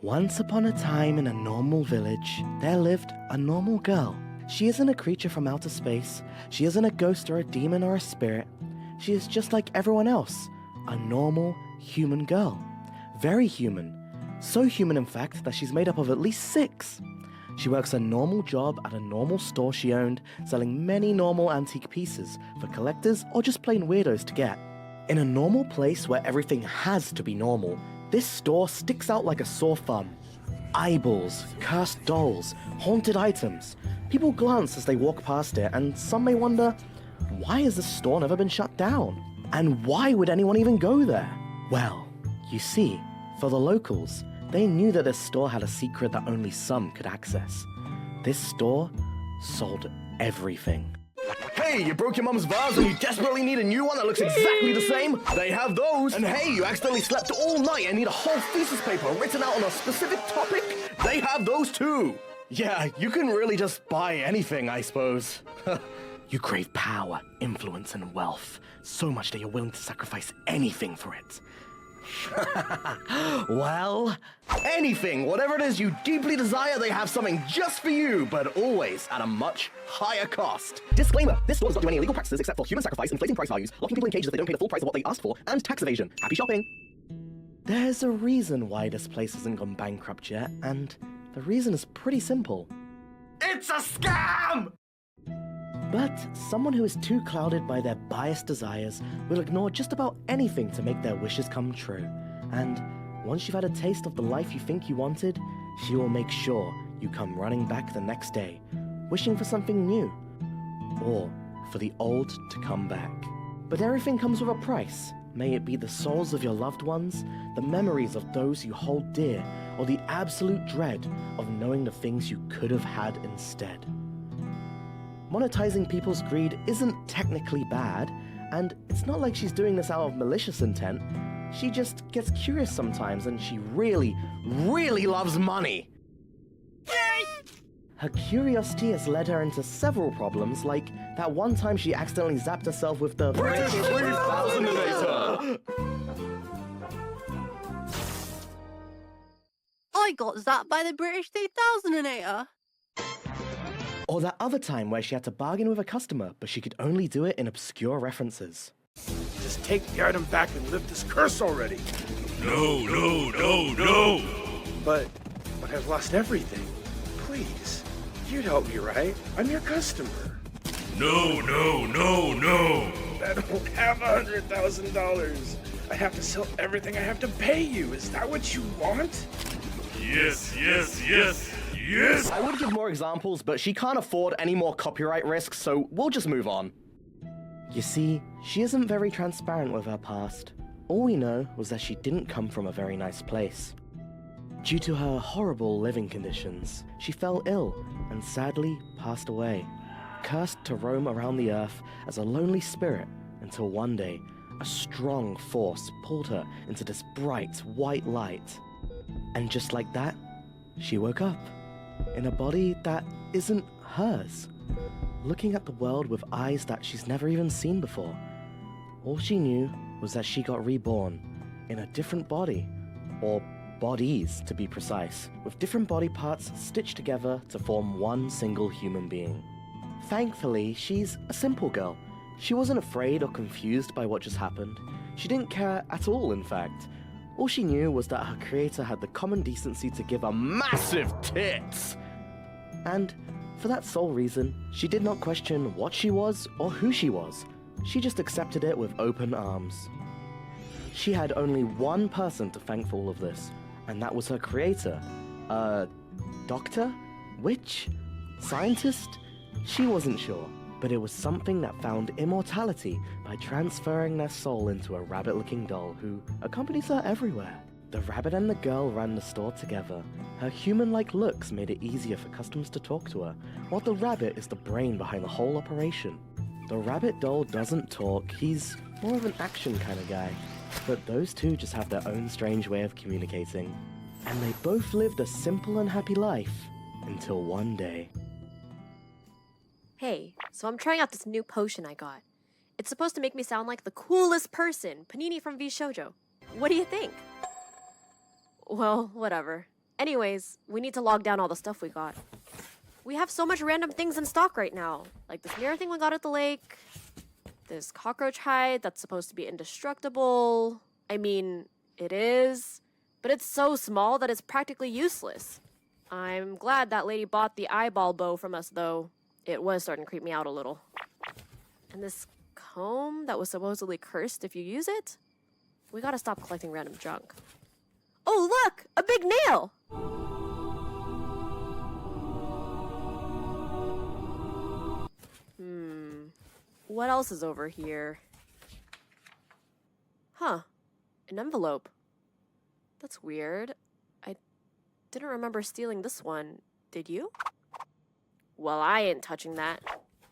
Once upon a time in a normal village, there lived a normal girl. She isn't a creature from outer space. She isn't a ghost or a demon or a spirit. She is just like everyone else, a normal human girl. Very human. So human, in fact, that she's made up of at least 6. She works a normal job at a normal store she owned, selling many normal antique pieces for collectors or just plain weirdos to get. In a normal place where everything has to be normal, this store sticks out like a sore thumb. Eyeballs, cursed dolls, haunted items. People glance as they walk past it, and some may wonder, why has this store never been shut down? And why would anyone even go there? Well, you see, for the locals, they knew that this store had a secret that only some could access. This store sold everything. Hey, you broke your mum's vase and you desperately need a new one that looks exactly the same? They have those. And hey, you accidentally slept all night and need a whole thesis paper written out on a specific topic? They have those too. Yeah, you can really just buy anything, I suppose. You crave power, influence, and wealth, so much that you're willing to sacrifice anything for it. Well, anything, whatever it is you deeply desire, they have something just for you, but always at a much higher cost. Disclaimer, this store does not do any illegal practices except for human sacrifice, inflating price values, locking people in cages if they don't pay the full price of what they asked for, and tax evasion. Happy shopping! There's a reason why this place hasn't gone bankrupt yet, and the reason is pretty simple. It's a scam! But someone who is too clouded by their biased desires will ignore just about anything to make their wishes come true. And once you've had a taste of the life you think you wanted, she will make sure you come running back the next day, wishing for something new, or for the old to come back. But everything comes with a price. May it be the souls of your loved ones, the memories of those you hold dear, or the absolute dread of knowing the things you could have had instead. Monetizing people's greed isn't technically bad, and it's not like she's doing this out of malicious intent. She just gets curious sometimes, and she really, really loves money. Her curiosity has led her into several problems, like that one time she accidentally zapped herself with the British 3000-inator. I got zapped by the British 3000-inator. Or that other time where she had to bargain with a customer, but she could only do it in obscure references. Just take the item back and lift this curse already. No. But I've lost everything. Please, you'd help me, right? I'm your customer. No. I don't have $100,000. I have to sell everything I have to pay you. Is that what you want? Yes. I would give more examples, but she can't afford any more copyright risks, so we'll just move on. You see, she isn't very transparent with her past. All we know was that she didn't come from a very nice place. Due to her horrible living conditions, she fell ill and sadly passed away, cursed to roam around the earth as a lonely spirit until one day, a strong force pulled her into this bright white light. And just like that, she woke up in a body that isn't hers, looking at the world with eyes that she's never even seen before. All she knew was that she got reborn in a different body, or bodies to be precise, with different body parts stitched together to form one single human being. Thankfully, she's a simple girl. She wasn't afraid or confused by what just happened. She didn't care at all, in fact. All she knew was that her creator had the common decency to give her massive tits. And for that sole reason, she did not question what she was or who she was. She just accepted it with open arms. She had only one person to thank for all of this, and that was her creator. Doctor? Witch? Scientist? She wasn't sure, but it was something that found immortality by transferring their soul into a rabbit-looking doll who accompanies her everywhere. The rabbit and the girl ran the store together. Her human-like looks made it easier for customers to talk to her, while the rabbit is the brain behind the whole operation. The rabbit doll doesn't talk, he's more of an action kind of guy. But those two just have their own strange way of communicating. And they both lived a simple and happy life until one day. Hey, so I'm trying out this new potion I got. It's supposed to make me sound like the coolest person, Panini from Vshojo. What do you think? Well, whatever. Anyways, we need to log down all the stuff we got. We have so much random things in stock right now. Like this mirror thing we got at the lake. This cockroach hide that's supposed to be indestructible. I mean, it is. But it's so small that it's practically useless. I'm glad that lady bought the eyeball bow from us, though. It was starting to creep me out a little. And this comb that was supposedly cursed if you use it? We gotta stop collecting random junk. Oh, look! A big nail! What else is over here? Huh. An envelope. That's weird. I didn't remember stealing this one. Did you? Well, I ain't touching that.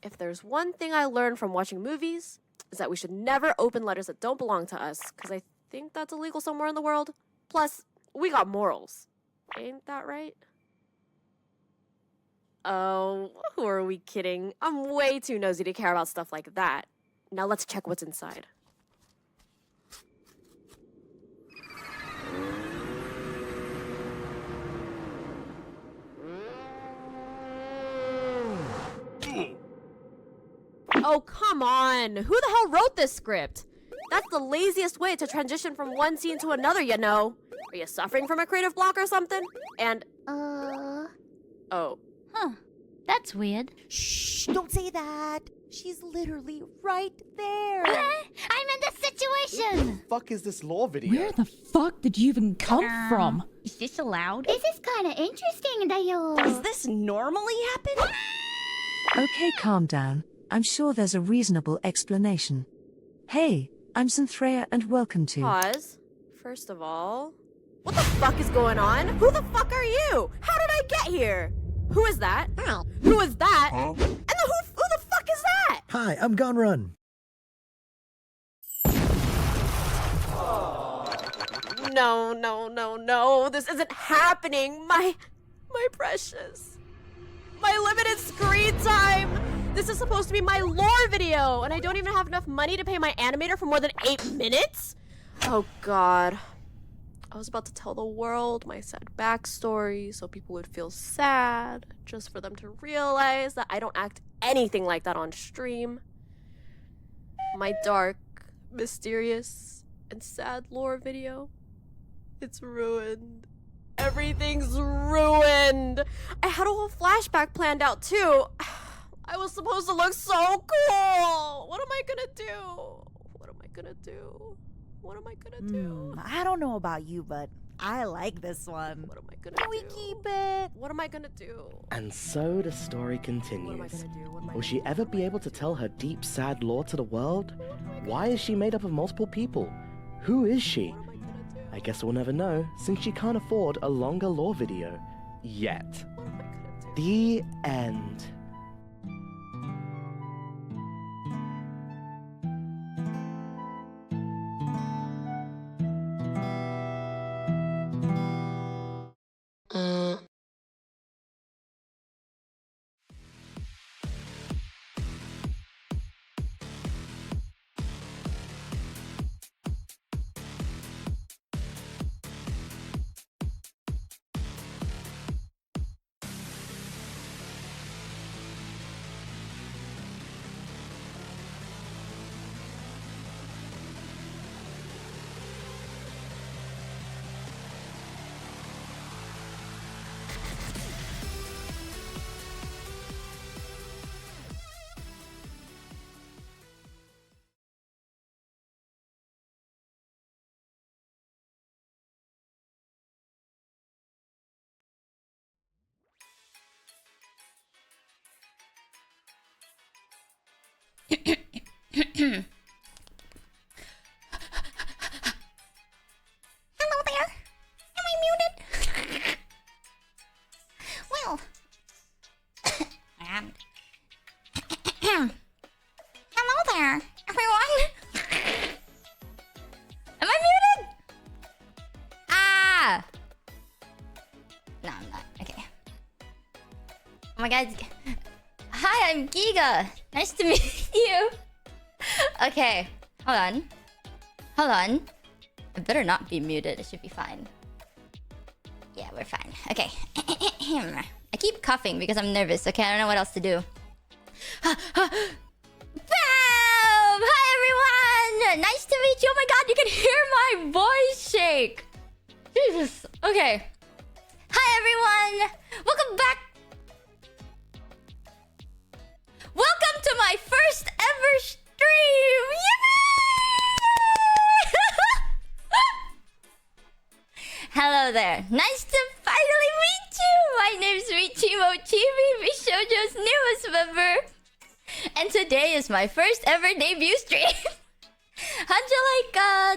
If there's one thing I learned from watching movies, is that we should never open letters that don't belong to us, because I think that's illegal somewhere in the world. Plus, we got morals. Ain't that right? Oh, who are we kidding? I'm way too nosy to care about stuff like that. Now let's check what's inside. Oh, come on! Who the hell wrote this script? That's the laziest way to transition from one scene to another, you know. Are you suffering from a creative block or something? And... Oh. Huh. That's weird. Shh, don't say that. She's literally right there. I'm in this situation. Fuck is this lore video? Where the fuck did you even come from? Is this allowed? This is kind of interesting, Dayo. Does this normally happen? Okay, calm down. I'm sure there's a reasonable explanation. Hey, I'm Synthreya and welcome to... Pause. First of all... What the fuck is going on? Who the fuck are you? How did I get here? Who is that? Who is that? Huh? And who the fuck is that? Hi, I'm Gone Run. No. This isn't happening. My precious. My limited screen time. This is supposed to be my lore video, and I don't even have enough money to pay my animator for more than 8 minutes? Oh god. I was about to tell the world my sad backstory so people would feel sad, just for them to realize that I don't act anything like that on stream. My dark, mysterious, and sad lore video. It's ruined. Everything's ruined. I had a whole flashback planned out too. I was supposed to look so cool. What am I gonna do? What am I gonna do? What am I gonna do? I don't know about you, but I like this one. What am I gonna Can do? we keep it? What am I gonna do? And so the story continues. What am I gonna do? What am I Will she ever be able to tell her deep, sad lore to the world? Why is she made up of multiple people? Who is she? What am I gonna do? I guess we'll never know, since she can't afford a longer lore video. Yet. What am I gonna do? The end. Hello there. Am I muted? Well. Hello there, everyone. Am I muted? Ah. No, I'm not. Okay. Oh my god. Hi, I'm Giga. Nice to meet you. Okay, hold on. Hold on. I better not be muted. It should be fine. Yeah, we're fine. Okay. I keep coughing because I'm nervous. Okay, I don't know what else to do. Bam! Hi everyone! Nice to meet you. Oh my god, you can hear my voice shake. Jesus. Okay. Hi everyone! Welcome back. Welcome to my first ever stream! Hello there. Nice to finally meet you! My name's Michi Mochievee, Vshojo's newest member. And today is my first ever debut stream. How'd you like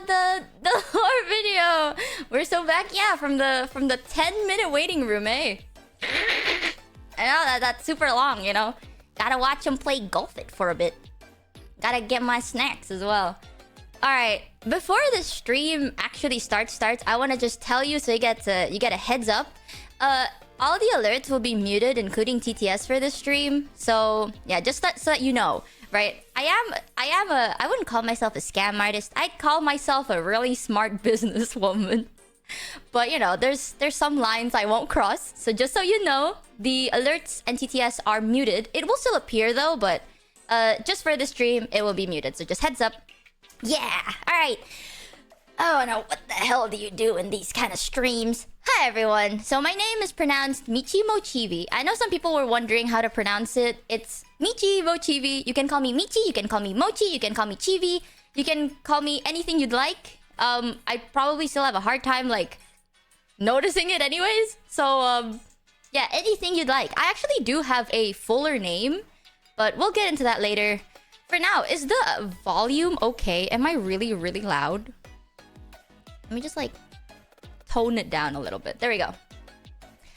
the lore video? We're so back, yeah, from the 10-minute waiting room, eh? I know that's super long, you know. Gotta watch him play golf it for a bit. Gotta get my snacks as well. Alright, before the stream actually starts, I wanna just tell you so you get a heads up. All the alerts will be muted, including TTS for this stream. So yeah, just so that you know, right? I wouldn't call myself a scam artist. I'd call myself a really smart businesswoman. But you know, there's some lines I won't cross. So just so you know, the alerts and TTS are muted. It will still appear though, but just for the stream, it will be muted. So just heads up. Yeah, alright. Oh no, what the hell do you do in these kind of streams? Hi everyone. So my name is pronounced Michi Mochievee. I know some people were wondering how to pronounce it. It's Michi Mochievee. You can call me Michi, you can call me Mochi, you can call me Chibi. You can call me anything you'd like. I probably still have a hard time like noticing it anyways. So yeah, anything you'd like. I actually do have a fuller name, but we'll get into that later. For now, is the volume okay? Am I really, really loud? Let me just like tone it down a little bit. There we go.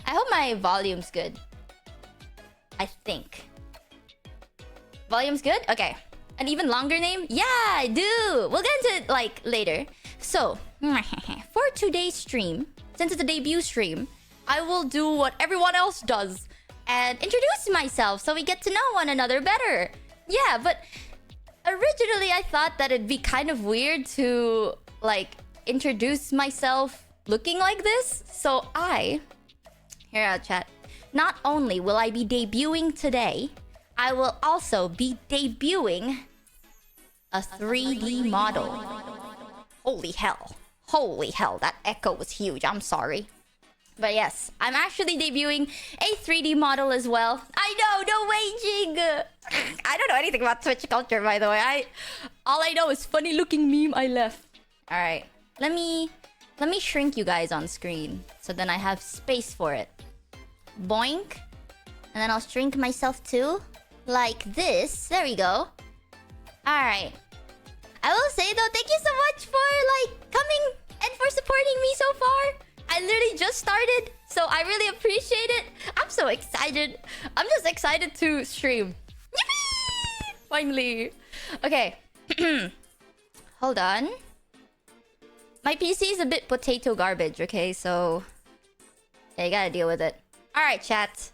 I hope my volume's good. I think. Volume's good? Okay. An even longer name? Yeah, I do! We'll get into it like later. So, for today's stream, since it's a debut stream, I will do what everyone else does and introduce myself so we get to know one another better. Yeah, but originally I thought that it'd be kind of weird to like introduce myself looking like this. So here I'll chat. Not only will I be debuting today, I will also be debuting a 3D model. Holy hell. Holy hell, that echo was huge. I'm sorry. But yes, I'm actually debuting a 3D model as well. I know, no waging! I don't know anything about Twitch culture, by the way. All I know is funny looking meme I left. Alright, let me shrink you guys on screen. So then I have space for it. Boink. And then I'll shrink myself too. Like this. There we go. Alright. I will say though, thank you so much for like coming and for supporting me so far. I literally just started, so I really appreciate it. I'm so excited. I'm just excited to stream. Yippee! Finally. Okay. Hold on. My PC is a bit potato garbage, okay? So, yeah, you gotta deal with it. Alright, chat.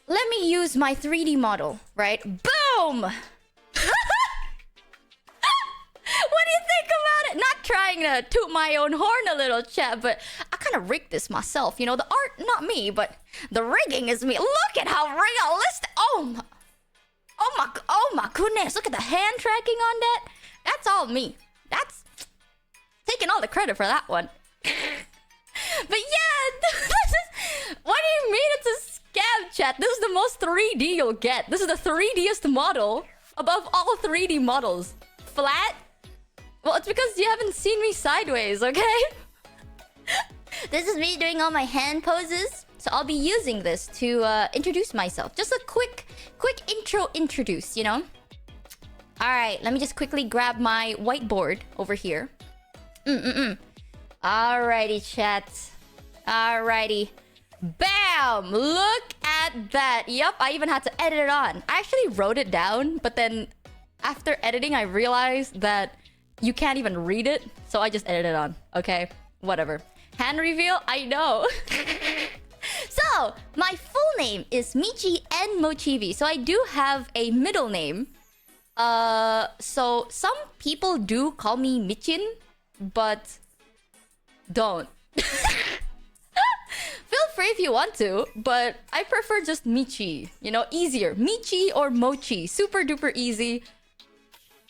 Let me use my 3D model, right? Boom! What do you think about it? Not trying to toot my own horn a little, chat, but I kind of rigged this myself. You know, the art, not me, but the rigging is me. Look at how realistic. Oh my goodness. Look at the hand tracking on that. That's all me. That's taking all the credit for that one. But yeah, what do you mean it's a scam, chat? This is the most 3D you'll get. This is the 3Dest model above all 3D models. Flat? Well, it's because you haven't seen me sideways, okay? This is me doing all my hand poses. So I'll be using this to introduce myself. Just a quick introduce, you know? Alright, let me just quickly grab my whiteboard over here. Alrighty, chat. Alrighty. Bam! Look at that. Yup, I even had to edit it on. I actually wrote it down, but then after editing, I realized that you can't even read it, so I just edited it on. Okay, whatever. Hand reveal? I know. So, my full name is Michi N Mochievee. So I do have a middle name. So some people do call me Michin, but don't. way if you want to, but I prefer just Michi. You know, easier. Michi or Mochi. Super duper easy.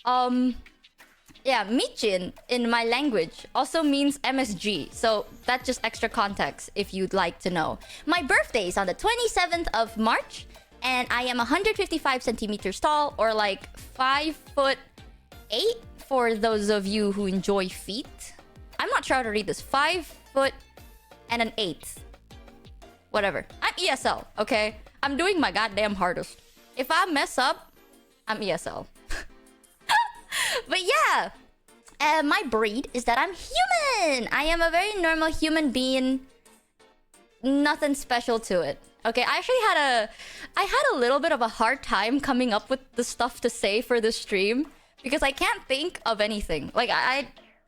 Yeah, Michin in my language also means MSG. So that's just extra context if you'd like to know. My birthday is on the 27th of March. And I am 155 centimeters tall, or like 5'8" for those of you who enjoy feet. I'm not sure how to read this. 5 foot and an 8. Whatever. I'm ESL, okay? I'm doing my goddamn hardest. If I mess up, I'm ESL. But yeah, my breed is that I'm human. I am a very normal human being. Nothing special to it. Okay, I actually had a little bit of a hard time coming up with the stuff to say for this stream because I can't think of anything. Like I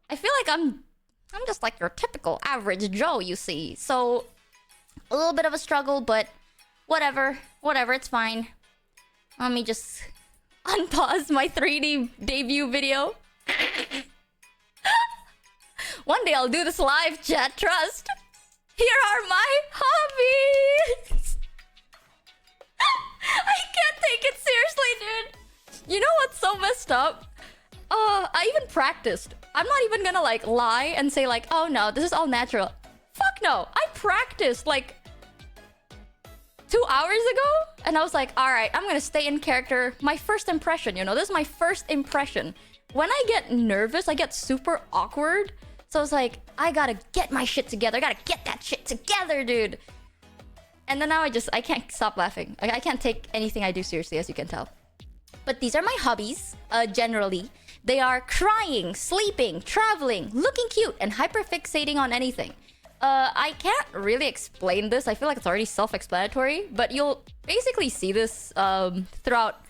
feel like I'm just like your typical average Joe, you see. So a little bit of a struggle, but whatever, it's fine. Let me just unpause my 3D debut video. One day I'll do this live, chat, trust. Here are my hobbies. I can't take it seriously, dude. You know what's so messed up? I even practiced. I'm not even gonna like lie and say like, oh no, this is all natural. Fuck no. I practiced like 2 hours ago, and I was like, all right, I'm gonna stay in character. My first impression, you know, this is my first impression. When I get nervous, I get super awkward. So I was like, I gotta get my shit together. I gotta get that shit together, dude. And then now I can't stop laughing. I can't take anything I do seriously, as you can tell. But these are my hobbies, generally. They are crying, sleeping, traveling, looking cute, and hyperfixating on anything. I can't really explain this. I feel like it's already self-explanatory, but you'll basically see this throughout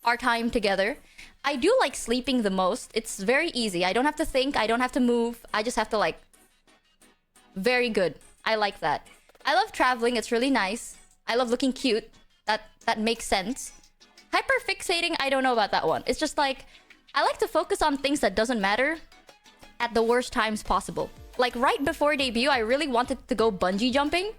our time together. I do like sleeping the most. It's very easy. I don't have to think. I don't have to move. I just have to like... Very good. I like that. I love traveling. It's really nice. I love looking cute. That makes sense. Hyperfixating, I don't know about that one. It's just like... I like to focus on things that doesn't matter at the worst times possible. Like right before debut, I really wanted to go bungee jumping.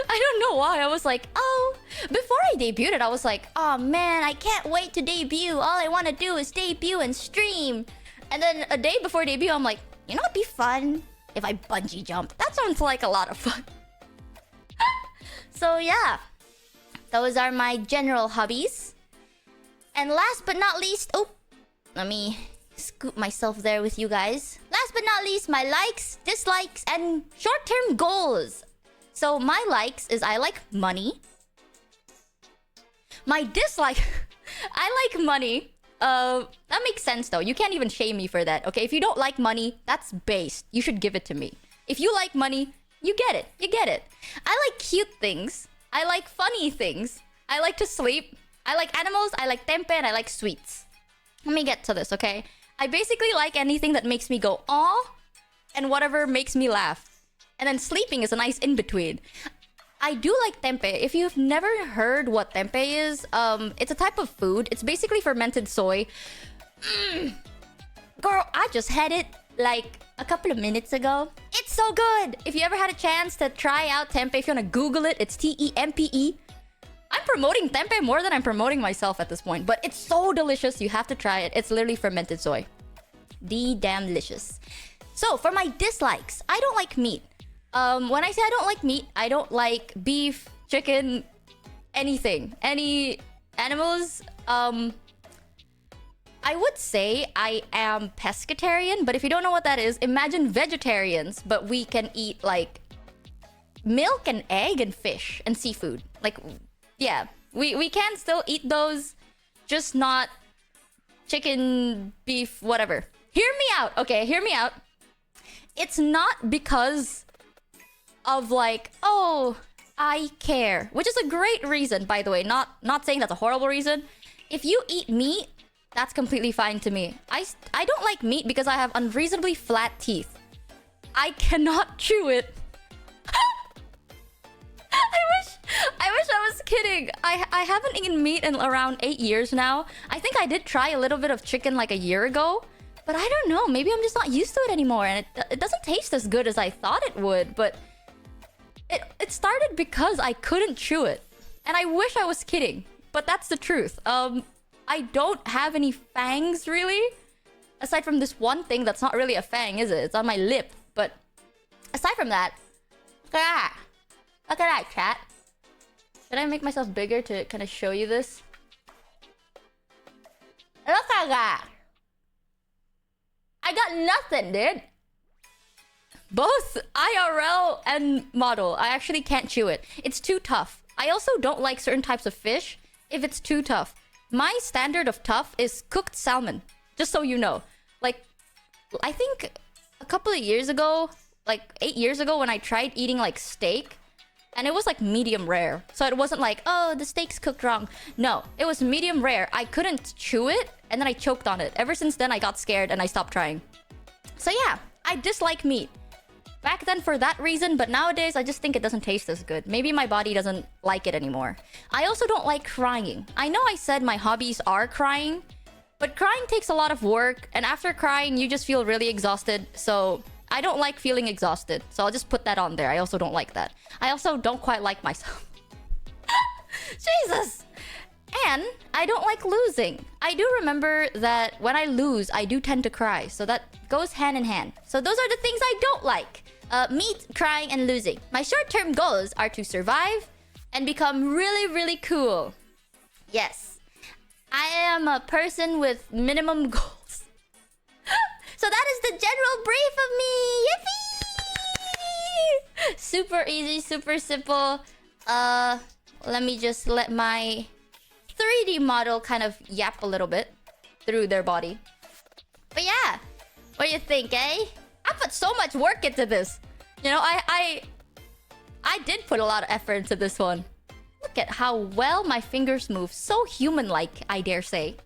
I don't know why. I was like, oh, before I debuted, I was like, oh man, I can't wait to debut. All I want to do is debut and stream. And then a day before debut, I'm like, you know what'd be fun? If I bungee jump. That sounds like a lot of fun. So yeah, those are my general hobbies. And last but not least, oh, let me scoop myself there with you guys. Last but not least, my likes, dislikes, and short-term goals. So my likes is I like money. My dislike, I like money. That makes sense though. You can't even shame me for that. Okay, if you don't like money, that's based. You should give it to me. If you like money, you get it. You get it. I like cute things. I like funny things. I like to sleep. I like animals. I like tempeh, and I like sweets. Let me get to this, okay? I basically like anything that makes me go aw, and whatever makes me laugh. And then sleeping is a nice in-between. I do like tempeh. If you've never heard what tempeh is, it's a type of food. It's basically fermented soy. Girl, I just had it like a couple of minutes ago. It's so good! If you ever had a chance to try out tempeh, if you want to Google it, it's T-E-M-P-E. I'm promoting tempeh more than I'm promoting myself at this point. But it's so delicious. You have to try it. It's literally fermented soy. Damn delicious. So, for my dislikes, I don't like meat. When I say I don't like meat, I don't like beef, chicken, anything. Any animals. I would say I am pescatarian, but if you don't know what that is, imagine vegetarians, but we can eat like milk and egg and fish and seafood. Like, yeah, we can still eat those, just not chicken, beef, whatever. Hear me out, okay? Hear me out. It's not because of like, oh, I care, which is a great reason, by the way. Not saying that's a horrible reason. If you eat meat, that's completely fine to me. I don't like meat because I have unreasonably flat teeth. I cannot chew it. I wish I was kidding. I haven't eaten meat in around 8 years now. I think I did try a little bit of chicken like a year ago. But I don't know. Maybe I'm just not used to it anymore. And it doesn't taste as good as I thought it would. But it started because I couldn't chew it. And I wish I was kidding, but that's the truth. I don't have any fangs, really. Aside from this one thing that's not really a fang, is it? It's on my lip. But aside from that, look at that. Look at that, chat. Should I make myself bigger to kind of show you this? Look at that. I got nothing, dude. Both IRL and model. I actually can't chew it. It's too tough. I also don't like certain types of fish if it's too tough. My standard of tough is cooked salmon. Just so you know. Like, I think a couple of years ago, like 8 years ago, when I tried eating like steak, and it was like medium rare. So it wasn't like, oh, the steak's cooked wrong. No, it was medium rare. I couldn't chew it, and then I choked on it. Ever since then, I got scared and I stopped trying. So yeah, I dislike meat. Back then for that reason, but nowadays I just think it doesn't taste as good. Maybe my body doesn't like it anymore. I also don't like crying. I know I said my hobbies are crying, but crying takes a lot of work, and after crying, you just feel really exhausted. So I don't like feeling exhausted. So I'll just put that on there. I also don't like that. I also don't quite like myself. Jesus! And I don't like losing. I do remember that when I lose, I do tend to cry. So that goes hand in hand. So those are the things I don't like. Meat, crying, and losing. My short-term goals are to survive and become really, really cool. Yes. I am a person with minimum goals. So that is the general brief of me. Yippee! Super easy, super simple. Let me just let my 3D model kind of yap a little bit through their body. But yeah, what do you think, eh? I put so much work into this. You know, I did put a lot of effort into this one. Look at how well my fingers move. So human-like, I dare say.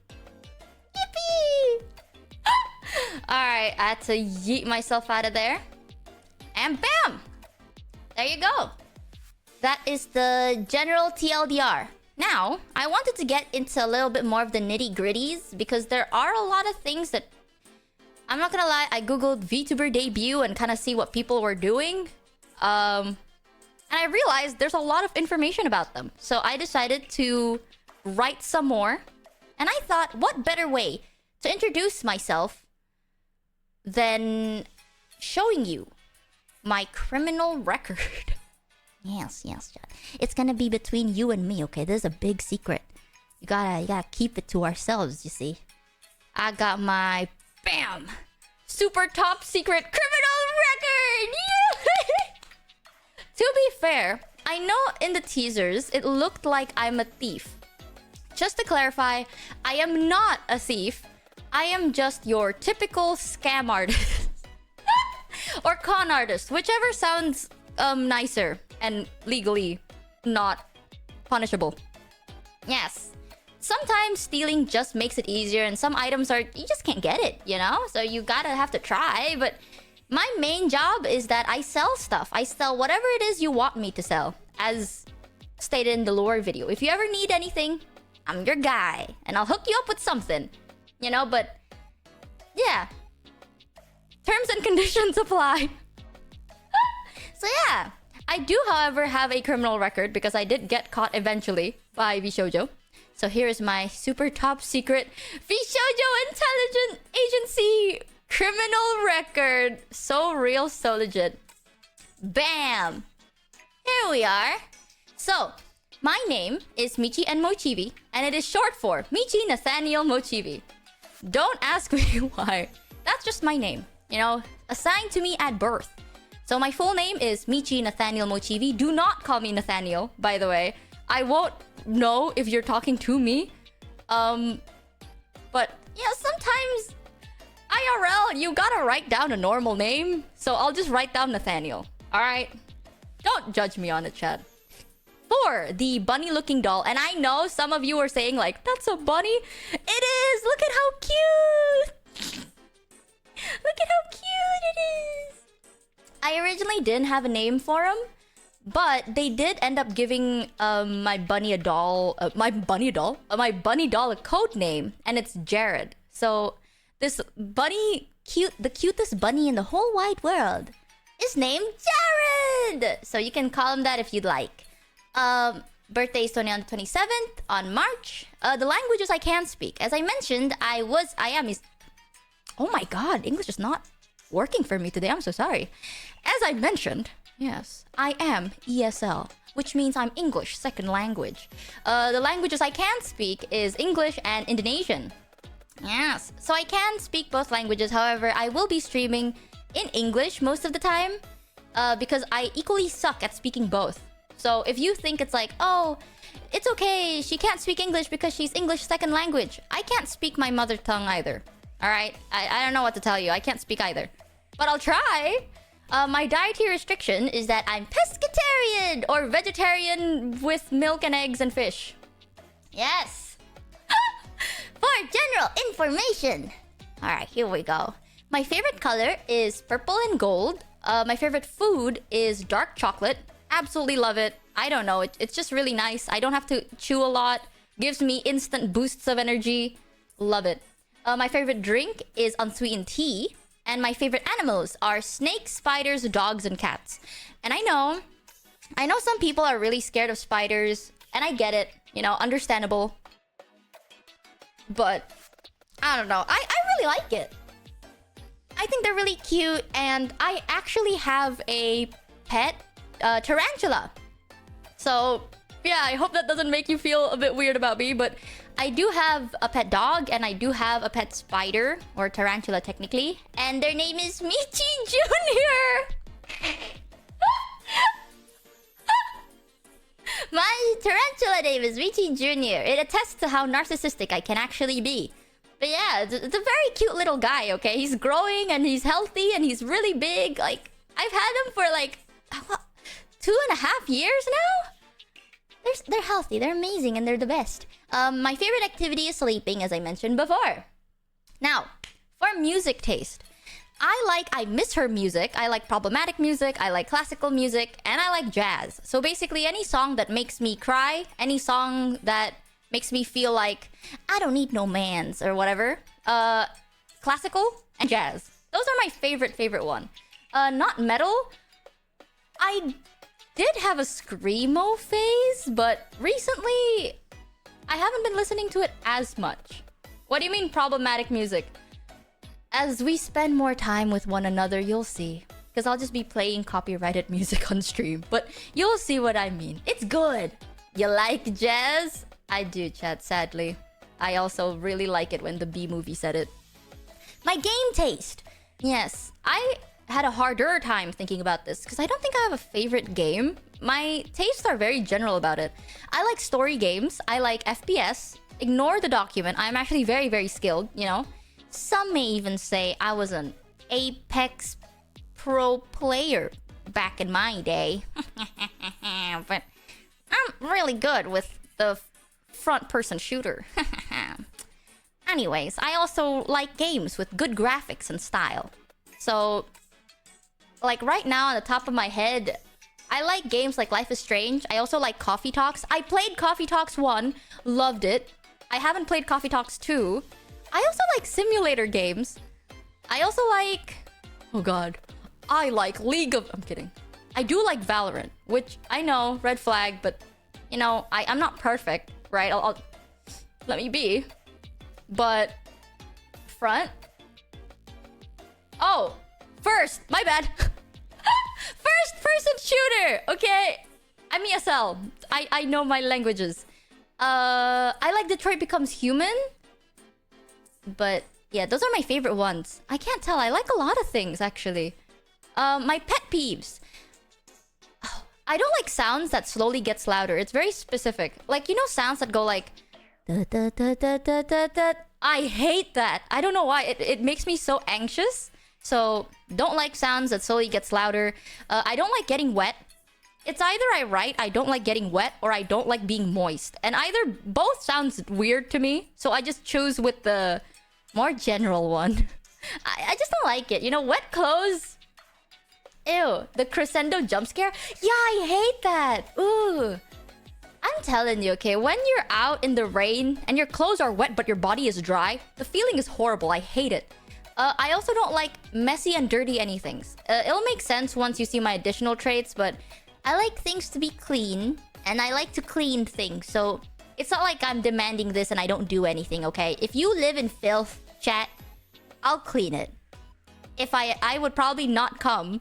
Yippee! Alright, I had to yeet myself out of there. And bam! There you go. That is the general TLDR. Now, I wanted to get into a little bit more of the nitty-gritties because there are a lot of things that... I'm not gonna lie, I googled VTuber debut and kind of see what people were doing. And I realized there's a lot of information about them. So I decided to write some more. And I thought, what better way to introduce myself than showing you my criminal record? Yes. It's gonna be between you and me, okay? This is a big secret. You gotta keep it to ourselves, you see. I got my... Bam! Super top secret criminal record! Yeah! To be fair, I know in the teasers it looked like I'm a thief. Just to clarify, I am not a thief. I am just your typical scam artist. Or con artist, whichever sounds nicer and legally not punishable. Yes. Sometimes stealing just makes it easier, and some items are... You just can't get it, you know? So you gotta have to try, but... My main job is that I sell stuff. I sell whatever it is you want me to sell, as stated in the lore video. If you ever need anything, I'm your guy, and I'll hook you up with something. You know, but... Yeah. Terms and conditions apply. So yeah. I do, however, have a criminal record, because I did get caught eventually by Vshojo. So here's my super top secret Vshojo Intelligent Agency criminal record. So real, so legit. Bam! Here we are. So, my name is Michi Mochievee, and it is short for Michi Nathaniel Mochievee. Don't ask me why. That's just my name, you know, assigned to me at birth. So my full name is Michi Nathaniel Mochievee. Do not call me Nathaniel, by the way. I won't know if you're talking to me. But yeah, sometimes IRL, you gotta write down a normal name. So I'll just write down Nathaniel. Alright? Don't judge me on it, chat. For the bunny-looking doll, and I know some of you are saying like, that's a bunny. It is! Look at how cute! Look at how cute it is! I originally didn't have a name for him, but they did end up giving my bunny doll a code name, and it's Jared. So this bunny, the cutest bunny in the whole wide world, is named Jared. So you can call him that if you'd like. Birthday is on the 27th on March. The languages I can speak. As I mentioned, I am is. Oh my god, English is not working for me today. I'm so sorry. As I mentioned, yes, I am ESL, which means I'm English second language. The languages I can speak is English and Indonesian. Yes, so I can speak both languages. However, I will be streaming in English most of the time because I equally suck at speaking both. So if you think it's like, oh, it's okay, she can't speak English because she's English second language. I can't speak my mother tongue either. Alright? I don't know what to tell you. I can't speak either. But I'll try. My dietary restriction is that I'm pescatarian or vegetarian with milk and eggs and fish. Yes. For general information. Alright, here we go. My favorite color is purple and gold. My favorite food is dark chocolate. Absolutely love it. I don't know. It's just really nice. I don't have to chew a lot. Gives me instant boosts of energy. Love it. My favorite drink is unsweetened tea. And my favorite animals are snakes, spiders, dogs, and cats. And I know some people are really scared of spiders. And I get it. You know, understandable. But I don't know. I really like it. I think they're really cute. And I actually have a pet tarantula. So yeah, I hope that doesn't make you feel a bit weird about me, but I do have a pet dog and I do have a pet spider, or tarantula technically, and their name is Michi Jr. My tarantula name is Michi Jr. It attests to how narcissistic I can actually be. But yeah, it's a very cute little guy, okay? He's growing and he's healthy and he's really big. Like, I've had him for like 2.5 years now? They're healthy, they're amazing, and they're the best. My favorite activity is sleeping, as I mentioned before. Now, for music taste. I miss her music. I like problematic music, I like classical music, and I like jazz. So basically, any song that makes me cry, any song that makes me feel like I don't need no mans or whatever. Classical and jazz. Those are my favorite one. Not metal. I did have a screamo phase, but recently I haven't been listening to it as much. What do you mean problematic music? As we spend more time with one another, you'll see. Because I'll just be playing copyrighted music on stream. But you'll see what I mean. It's good. You like jazz? I do, chat, sadly. I also really like it when the B movie said it. My game taste. Yes, I had a harder time thinking about this because I don't think I have a favorite game. My tastes are very general about it. I like story games. I like FPS. Ignore the document. I'm actually very skilled, you know. Some may even say I was an Apex pro player back in my day. But I'm really good with the front-person shooter. Anyways, I also like games with good graphics and style. So, like right now on the top of my head, I like games like Life is Strange. I also like Coffee Talks. I played Coffee Talks 1, loved it. I haven't played Coffee Talks 2. I also like simulator games. I also like... Oh god. I like League of... I'm kidding. I do like Valorant, which I know, red flag, but... You know, I'm not perfect, right? I'll let me be. But... Front? Oh! First! My bad! First person shooter! Okay? I'm ESL. I know my languages. I like Detroit Becomes Human. But yeah, those are my favorite ones. I can't tell. I like a lot of things, actually. My pet peeves. I don't like sounds that slowly gets louder. It's very specific. Like, you know sounds that go like... Da, da, da, da, da, da, da. I hate that. I don't know why. It makes me so anxious. So, don't like sounds that slowly gets louder. I don't like getting wet. It's either I write I don't like getting wet or I don't like being moist. And either both sounds weird to me. So I just choose with the more general one. I just don't like it. You know, wet clothes. Ew. The crescendo jump scare. Yeah, I hate that. Ooh. I'm telling you, okay, when you're out in the rain and your clothes are wet but your body is dry, the feeling is horrible. I hate it. I also don't like messy and dirty anythings. It'll make sense once you see my additional traits, but I like things to be clean, and I like to clean things, so it's not like I'm demanding this and I don't do anything, okay? If you live in filth, chat, I'll clean it. If I would probably not come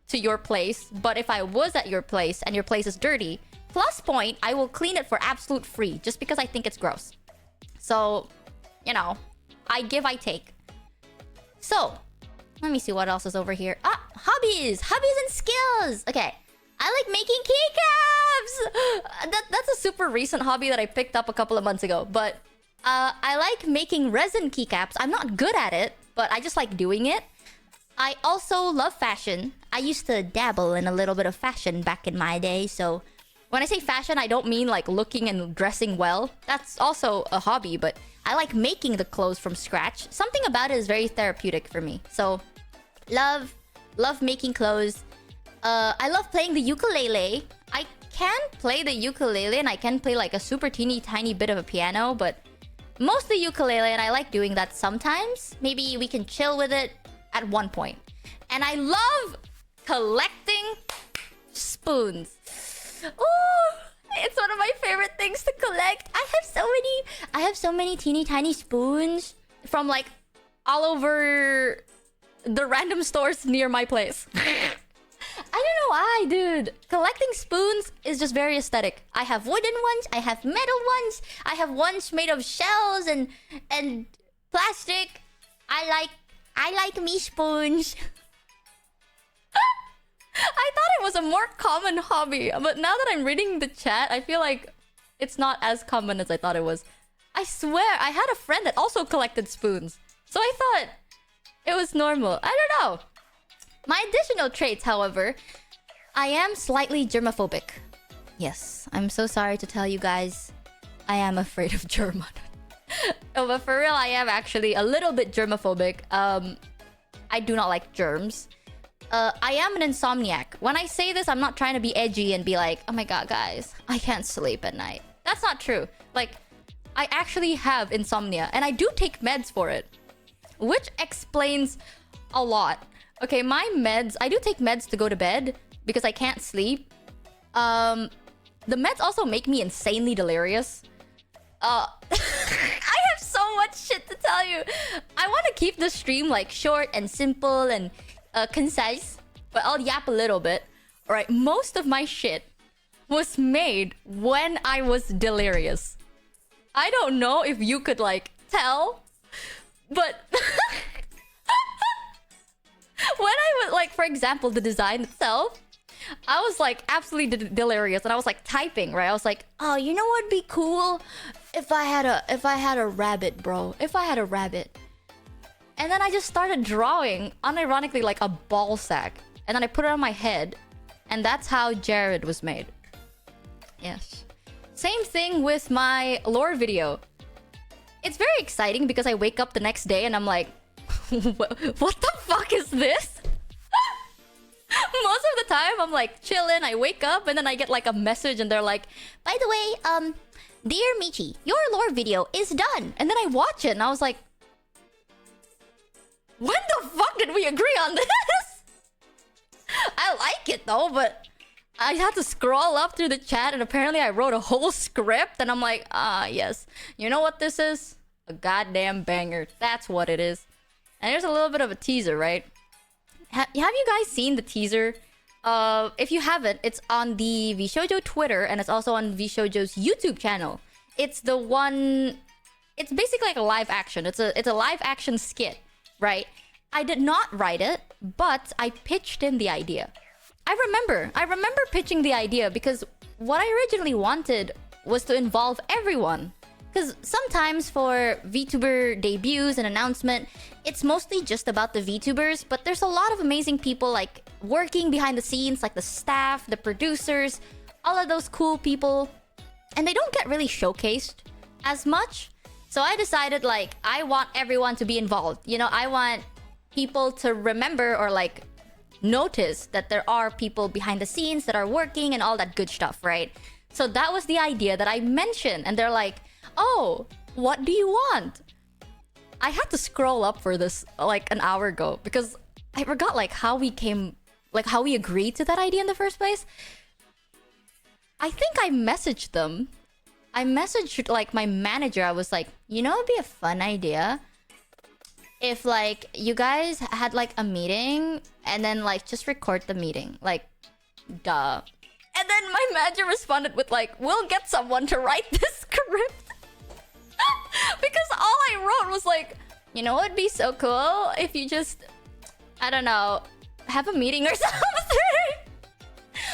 to your place, but if I was at your place and your place is dirty, plus point, I will clean it for absolute free, just because I think it's gross. So, you know, I give, I take. So, let me see what else is over here. Ah, hobbies! Hobbies and skills! Okay. I like making keycaps! That's a super recent hobby that I picked up a couple of months ago. But I like making resin keycaps. I'm not good at it, but I just like doing it. I also love fashion. I used to dabble in a little bit of fashion back in my day. So when I say fashion, I don't mean like looking and dressing well. That's also a hobby, but I like making the clothes from scratch. Something about it is very therapeutic for me. So love making clothes. I love playing the ukulele. I can play the ukulele and I can play like a super teeny tiny bit of a piano, but mostly ukulele, and I like doing that sometimes. Maybe we can chill with it at one point. And I love collecting spoons. Ooh, it's one of my favorite things to collect. I have so many teeny tiny spoons from like all over the random stores near my place. I don't know why, dude. Collecting spoons is just very aesthetic. I have wooden ones, I have metal ones, I have ones made of shells and plastic. I like me spoons. I thought it was a more common hobby, but now that I'm reading the chat, I feel like it's not as common as I thought it was. I swear, I had a friend that also collected spoons, so I thought it was normal. I don't know. My additional traits, however, I am slightly germophobic. Yes, I'm so sorry to tell you guys, I am afraid of germ. Oh, but for real, I am actually a little bit germophobic. I do not like germs. I am an insomniac. When I say this, I'm not trying to be edgy and be like, oh my god, guys, I can't sleep at night. That's not true. Like, I actually have insomnia, and I do take meds for it, which explains a lot. Okay, my meds, I do take meds to go to bed because I can't sleep. The meds also make me insanely delirious. I have so much shit to tell you. I want to keep the stream like short and simple and concise, but I'll yap a little bit. Alright, most of my shit was made when I was delirious. I don't know if you could like tell, but when I was like, for example, the design itself, I was like absolutely delirious, and I was like typing, right? I was like, oh, you know what'd be cool if I had a rabbit, bro. If I had a rabbit. And then I just started drawing, unironically, like a ball sack, and then I put it on my head, and that's how Jared was made. Yes. Same thing with my lore video. It's very exciting because I wake up the next day and I'm like, what the fuck is this? Most of the time I'm like chilling, I wake up and then I get like a message and they're like, by the way, dear Michi, your lore video is done. And then I watch it and I was like, when the fuck did we agree on this? I like it though, but I had to scroll up through the chat and apparently I wrote a whole script and I'm like, yes. You know what this is? A goddamn banger. That's what it is. And there's a little bit of a teaser, right? Have you guys seen the teaser? If you haven't, it's on the Vshojo Twitter and it's also on Vshojo's YouTube channel. It's the one... It's basically like a live action. It's a live action skit, right? I did not write it, but I pitched in the idea. I remember pitching the idea because what I originally wanted was to involve everyone. Because sometimes for VTuber debuts and announcement, it's mostly just about the VTubers, but there's a lot of amazing people like working behind the scenes, like the staff, the producers, all of those cool people. And they don't get really showcased as much. So I decided like, I want everyone to be involved. You know, I want people to remember or like notice that there are people behind the scenes that are working and all that good stuff, right? So that was the idea that I mentioned. And they're like, oh, what do you want? I had to scroll up for this like an hour ago because I forgot like how we agreed to that idea in the first place. I think I messaged them. I messaged like my manager. I was like, you know, it'd be a fun idea if like you guys had like a meeting and then like just record the meeting. Like, duh. And then my manager responded with like, we'll get someone to write this script. Because all I wrote was like, you know, it'd be so cool if you just, I don't know, have a meeting or something.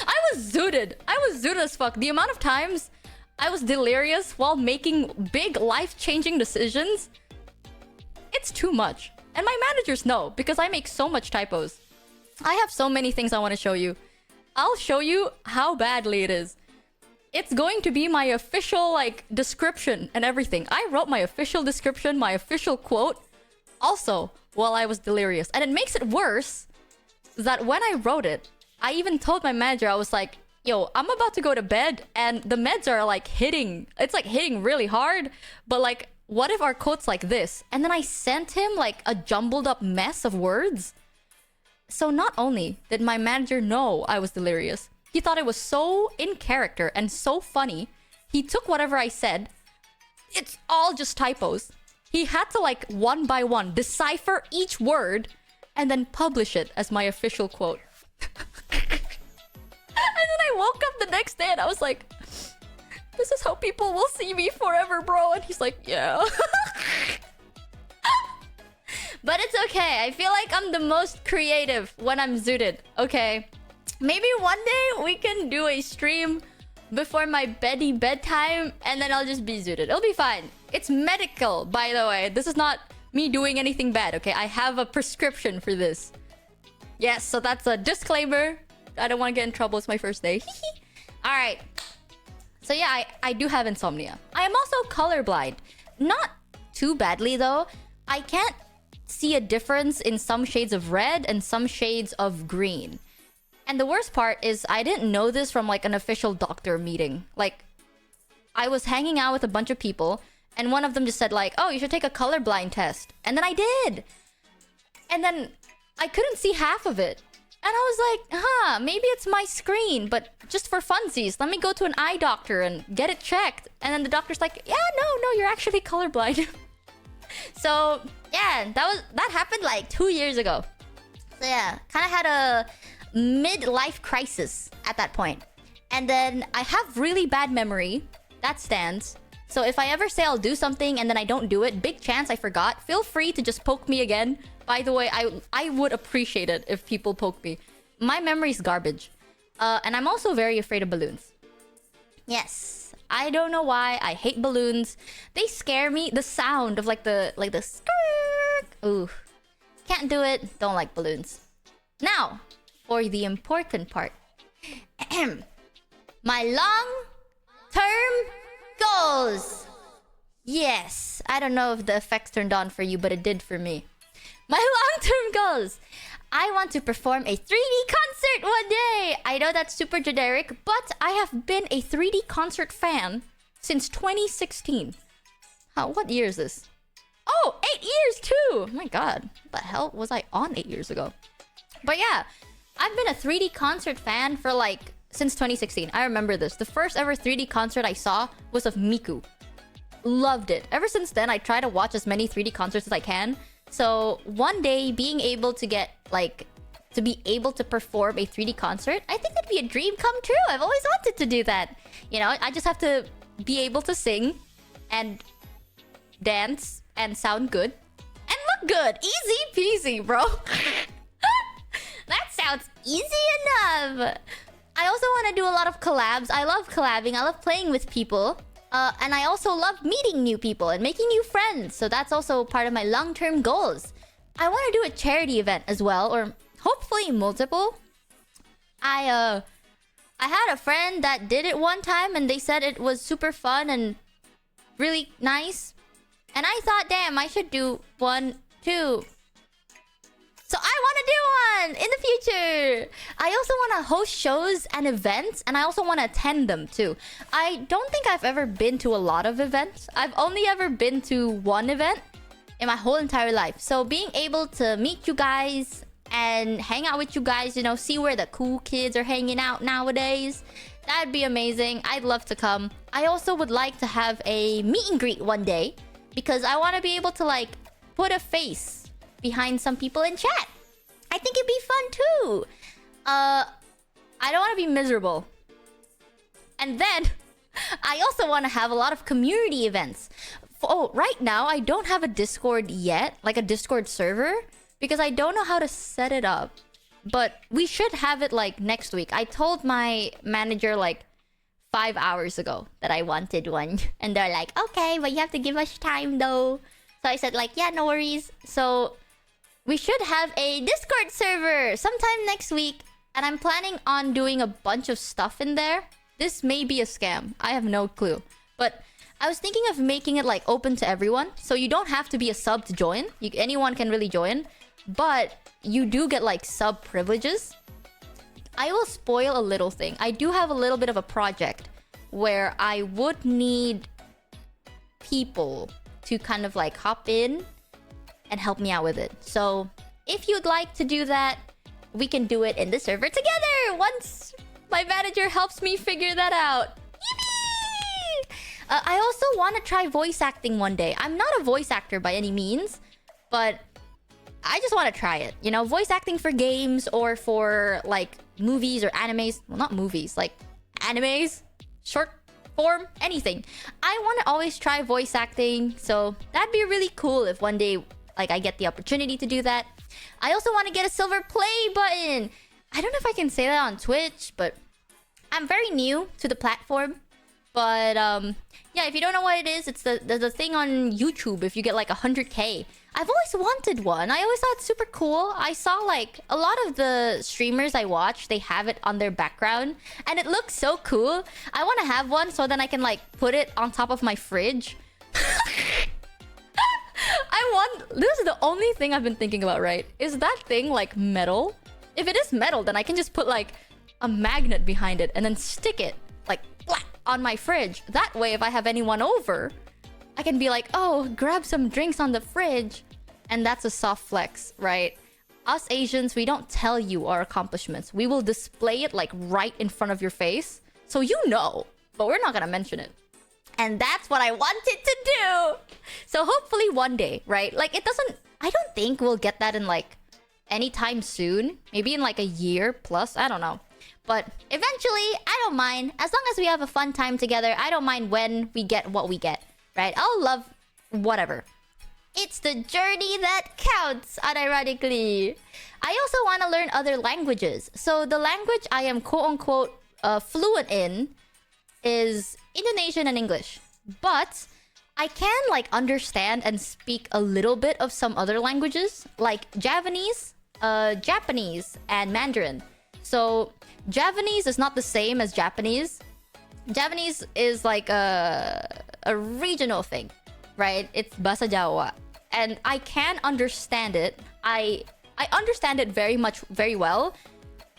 I was zooted. I was zooted as fuck. The amount of times I was delirious while making big life-changing decisions, it's too much. And my managers know because I make so much typos. I have so many things I want to show you. I'll show you how badly it is. It's going to be my official like description and everything. I wrote my official description, my official quote, also while I was delirious. And it makes it worse that when I wrote it, I even told my manager, I was like, yo, I'm about to go to bed and the meds are like hitting. It's like hitting really hard. But like, what if our quote's like this? And then I sent him like a jumbled up mess of words. So not only did my manager know I was delirious, he thought it was so in character and so funny. He took whatever I said. It's all just typos. He had to like one by one decipher each word and then publish it as my official quote. And then I woke up the next day and I was like, this is how people will see me forever, bro. And he's like, yeah. But it's okay. I feel like I'm the most creative when I'm zooted. Okay. Maybe one day we can do a stream before my bedtime and then I'll just be zooted. It'll be fine. It's medical, by the way. This is not me doing anything bad, okay? I have a prescription for this. Yes, so that's a disclaimer. I don't want to get in trouble. It's my first day. Alright. So yeah, I do have insomnia. I am also colorblind. Not too badly, though. I can't see a difference in some shades of red and some shades of green. And the worst part is I didn't know this from like an official doctor meeting. Like, I was hanging out with a bunch of people and one of them just said like, oh, you should take a colorblind test. And then I did. And then I couldn't see half of it. And I was like, maybe it's my screen, but just for funsies, let me go to an eye doctor and get it checked. And then the doctor's like, yeah, no, you're actually colorblind. So, yeah, that happened like 2 years ago. So yeah, kind of had a midlife crisis at that point. And then I have really bad memory. That stands. So if I ever say I'll do something and then I don't do it, big chance I forgot. Feel free to just poke me again. By the way, I would appreciate it if people poke me. My memory's garbage. And I'm also very afraid of balloons. Yes. I don't know why. I hate balloons. They scare me. The sound of like the skirt. Ooh. Can't do it. Don't like balloons. Now, for the important part. My long-term goals. Yes. I don't know if the effects turned on for you, but it did for me. My long-term goals. I want to perform a 3D concert one day. I know that's super generic, but I have been a 3D concert fan since 2016. What year is this? Oh, 8 years too. Oh my god. What the hell was I on 8 years ago? But yeah, I've been a 3D concert fan for like since 2016. I remember this. The first ever 3D concert I saw was of Miku. Loved it. Ever since then, I try to watch as many 3D concerts as I can. So one day being able to get like to be able to perform a 3D concert, I think that'd be a dream come true. I've always wanted to do that. You know, I just have to be able to sing and dance and sound good and look good. Easy peasy, bro. That sounds easy enough. I also want to do a lot of collabs. I love collabing. I love playing with people. And I also love meeting new people and making new friends. So that's also part of my long-term goals. I want to do a charity event as well, or hopefully multiple. I had a friend that did it one time and they said it was super fun and really nice. And I thought, damn, I should do one too. So I want to do one in the future. I also want to host shows and events, and I also want to attend them too. I don't think I've ever been to a lot of events. I've only ever been to one event, in my whole entire life. So being able to meet you guys and hang out with you guys, you know, see where the cool kids are hanging out nowadays, that'd be amazing. I'd love to come. I also would like to have a meet and greet one day because I want to be able to like put a face behind some people in chat. I think it'd be fun too. I don't want to be miserable. And then I also want to have a lot of community events. Oh, right now I don't have a Discord yet, like a Discord server, because I don't know how to set it up. But we should have it like next week. I told my manager like 5 hours ago that I wanted one. And they're like, okay, but you have to give us time though. So I said like, yeah, no worries. So we should have a Discord server sometime next week. And I'm planning on doing a bunch of stuff in there. This may be a scam. I have no clue. But I was thinking of making it like open to everyone. So you don't have to be a sub to join. Anyone can really join. But you do get like sub privileges. I will spoil a little thing. I do have a little bit of a project where I would need people to kind of like hop in and help me out with it. So if you'd like to do that, we can do it in the server together once my manager helps me figure that out. Yippee! I also want to try voice acting one day. I'm not a voice actor by any means, but I just want to try it. You know, voice acting for games or for like movies or animes. Well, not movies, like animes, short form, anything. I want to always try voice acting, so that'd be really cool if one day like I get the opportunity to do that. I also want to get a silver play button. I don't know if I can say that on Twitch, but I'm very new to the platform. But yeah, if you don't know what it is, it's the thing on YouTube if you get like 100k. I've always wanted one. I always thought it's super cool. I saw like a lot of the streamers I watch, they have it on their background. And it looks so cool. I want to have one so then I can like put it on top of my fridge. This is the only thing I've been thinking about, right? Is that thing like metal? If it is metal, then I can just put like a magnet behind it and then stick it like flat on my fridge. That way, if I have anyone over, I can be like, oh, grab some drinks on the fridge. And that's a soft flex, right? Us Asians, we don't tell you our accomplishments. We will display it like right in front of your face. So you know, but we're not gonna mention it. And that's what I wanted to do. So hopefully one day, right? Like I don't think we'll get that in like anytime soon. Maybe in like a year plus, I don't know. But eventually, I don't mind. As long as we have a fun time together, I don't mind when we get what we get, right? I'll love whatever. It's the journey that counts, unironically. I also want to learn other languages. So the language I am quote-unquote fluent in is Indonesian and English. But I can like understand and speak a little bit of some other languages, like Javanese, Japanese, and Mandarin. So Javanese is not the same as Japanese. Japanese is like a regional thing, right? It's Bahasa Jawa. And I can understand it. I understand it very well.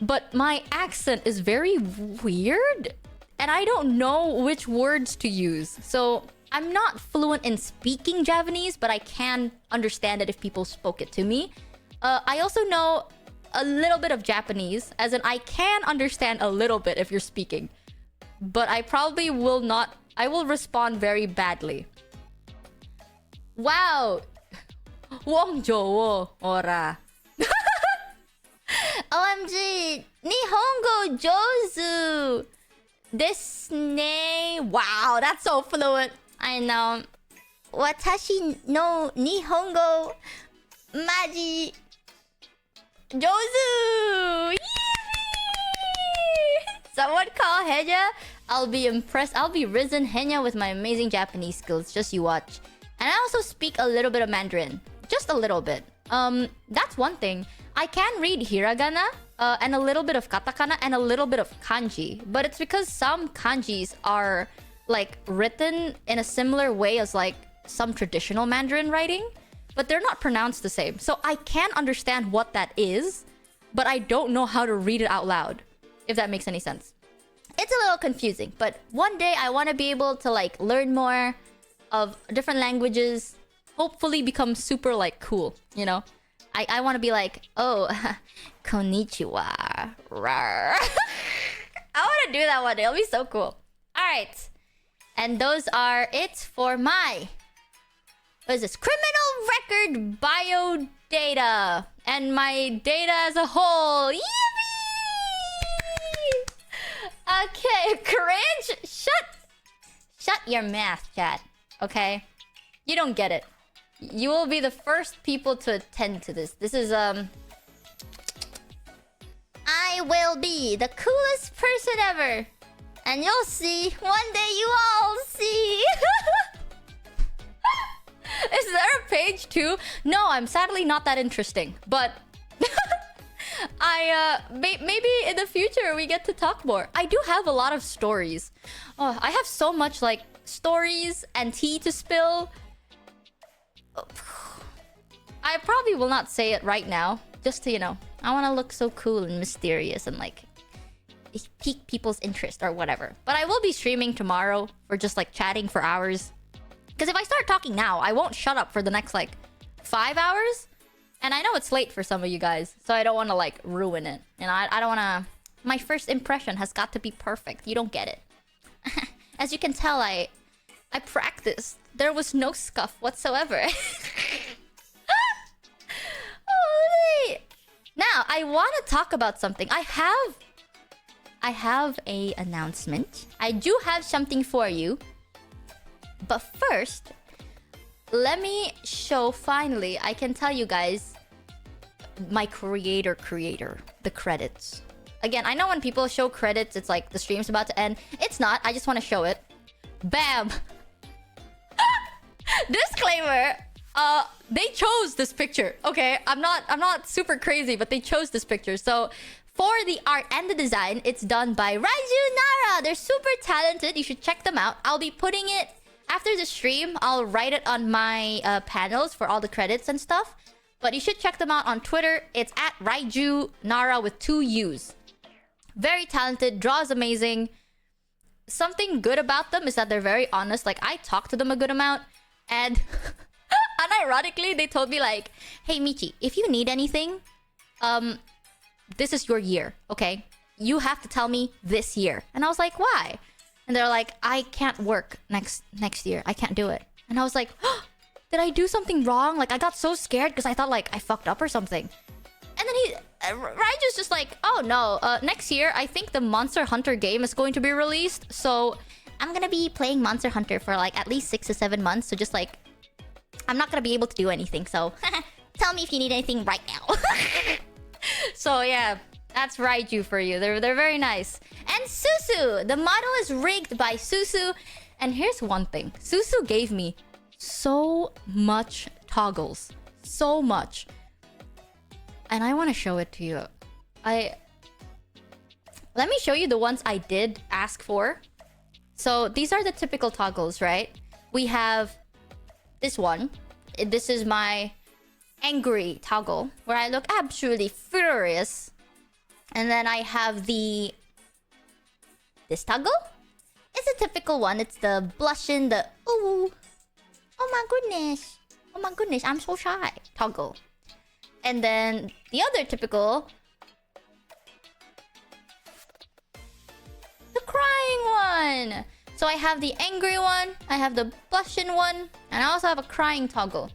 But my accent is very weird. And I don't know which words to use. So I'm not fluent in speaking Javanese, but I can understand it if people spoke it to me. I also know a little bit of Japanese, as in I can understand a little bit if you're speaking. But I probably will not. I will respond very badly. Wow! Wongjowo, ora. OMG! Nihongo jozu! Desu ne. Wow, that's so fluent. I know. Watashi no Nihongo maji jozu! Yay! Someone call Henya. I'll be impressed. I'll be risen Henya with my amazing Japanese skills. Just you watch. And I also speak a little bit of Mandarin. Just a little bit. That's one thing. I can read hiragana, and a little bit of katakana, and a little bit of kanji. But it's because some kanjis are like written in a similar way as like some traditional Mandarin writing, but they're not pronounced the same. So I can understand what that is, but I don't know how to read it out loud, if that makes any sense. It's a little confusing, but one day I want to be able to like learn more of different languages. hopefully become super like cool, you know? I want to be like, oh, konnichiwa. Rawr. I want to do that one day. It'll be so cool. Alright. And those are it for my... What is this? Criminal record bio data. And my data as a whole. Yippee! Okay, cringe. Shut your mouth, chat. Okay? You don't get it. You will be the first people to attend to this. This is, I will be the coolest person ever. And you'll see. One day you all see. Is there a page too? No, I'm sadly not that interesting. But... maybe in the future we get to talk more. I do have a lot of stories. Oh, I have so much, like, stories and tea to spill. I probably will not say it right now. Just to, you know, I want to look so cool and mysterious and, like, pique people's interest or whatever. But I will be streaming tomorrow for just, like, chatting for hours. Because if I start talking now, I won't shut up for the next, like, 5 hours. And I know it's late for some of you guys, so I don't want to, like, ruin it. And I don't want to... My first impression has got to be perfect. You don't get it. As you can tell, I practiced. There was no scuff whatsoever. Holy! Now, I want to talk about something. I have a announcement. I do have something for you. But first... Let me show, finally, I can tell you guys my creator, the credits. Again, I know when people show credits, it's like the stream's about to end. It's not, I just want to show it. Bam! Disclaimer! They chose this picture, okay? I'm not super crazy, but they chose this picture. So, for the art and the design, it's done by Raiju Nara! They're super talented, you should check them out. I'll be putting it... After the stream, I'll write it on my panels for all the credits and stuff. But you should check them out on Twitter. It's at Raiju Nara with 2 U's. Very talented, draws amazing. Something good about them is that they're very honest. Like, I talk to them a good amount. And unironically, they told me like, hey, Michi, if you need anything, this is your year, okay? You have to tell me this year. And I was like, why? And they're like, I can't work next year. I can't do it. And I was like, oh, did I do something wrong? Like, I got so scared because I thought, like, I fucked up or something. And then Raiju's just like, oh, no. Next year, I think the Monster Hunter game is going to be released. So, I'm going to be playing Monster Hunter for, like, at least 6 to 7 months. So, just, like, I'm not going to be able to do anything. So, tell me if you need anything right now. So, yeah. That's Raiju for you. They're very nice. And Susu! The model is rigged by Susu. And here's one thing. Susu gave me so much toggles. So much. And I want to show it to you. Let me show you the ones I did ask for. So these are the typical toggles, right? We have this one. This is my angry toggle, where I look absolutely furious. And then I have this toggle? It's a typical one. It's the blushing, the ooh, oh my goodness, I'm so shy toggle. And then the other typical, the crying one. So I have the angry one, I have the blushing one, and I also have a crying toggle.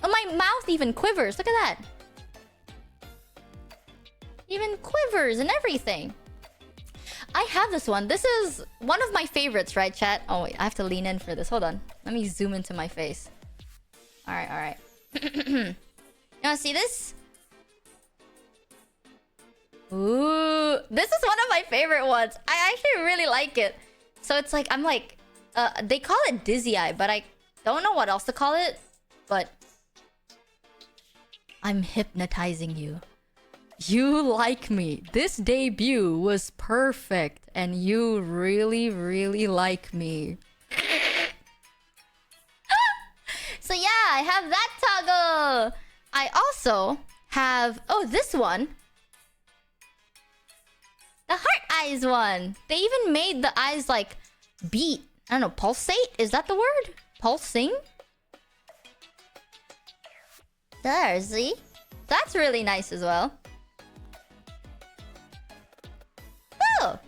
Oh, my mouth even quivers. Look at that. Even quivers and everything. I have this one. This is one of my favorites, right, chat? Oh, wait. I have to lean in for this. Hold on. Let me zoom into my face. Alright. You wanna see this? Ooh. This is one of my favorite ones. I actually really like it. So it's like, I'm like... they call it Dizzy Eye, but I don't know what else to call it. But... I'm hypnotizing you. You like me. This debut was perfect. And you really, really like me. So yeah, I have that toggle. I also have... Oh, this one. The heart eyes one. They even made the eyes like beat. I don't know, pulsate? Is that the word? Pulsing? There, see? That's really nice as well. Oh!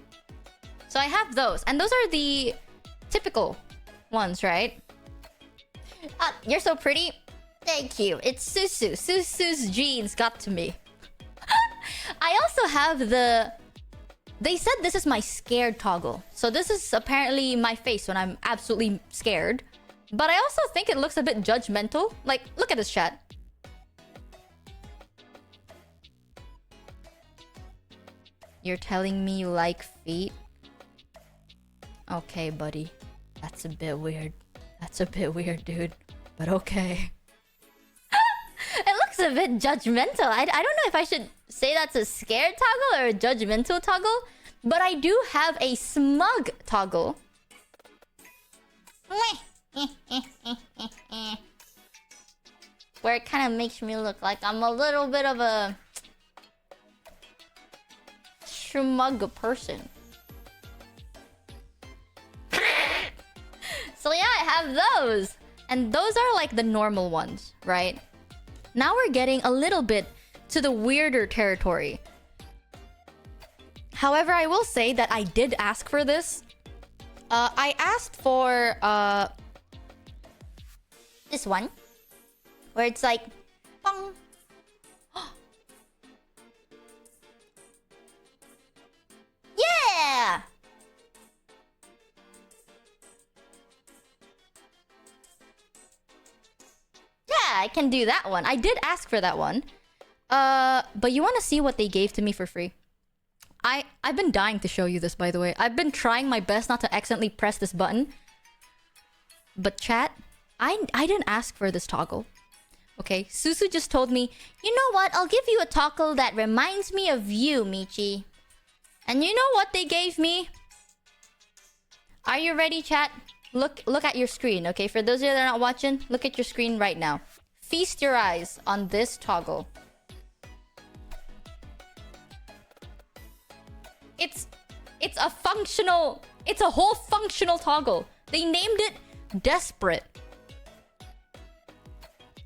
So I have those. And those are the typical ones, right? You're so pretty. Thank you. It's Susu. Susu's jeans got to me. I also have the... They said this is my scared toggle. So this is apparently my face when I'm absolutely scared. But I also think it looks a bit judgmental. Like, look at this chat. You're telling me you like feet? Okay, buddy. That's a bit weird. That's a bit weird, dude. But okay. It looks a bit judgmental. I don't know if I should say that's a scared toggle or a judgmental toggle. But I do have a smug toggle. Where it kind of makes me look like I'm a little bit of a... smug person. So yeah, I have those. And those are like the normal ones, right? Now we're getting a little bit to the weirder territory. However, I will say that I did ask for this. I asked for this one. Where it's like... Bong. Yeah! Yeah, I can do that one. I did ask for that one. But you want to see what they gave to me for free? I've been dying to show you this, by the way. I've been trying my best not to accidentally press this button. But chat, I didn't ask for this toggle. Okay, Susu just told me, you know what? I'll give you a toggle that reminds me of you, Michi. And you know what they gave me? Are you ready, chat? Look at your screen, okay? For those of you that are not watching, look at your screen right now. Feast your eyes on this toggle. It's a functional... It's a whole functional toggle. They named it Desperate.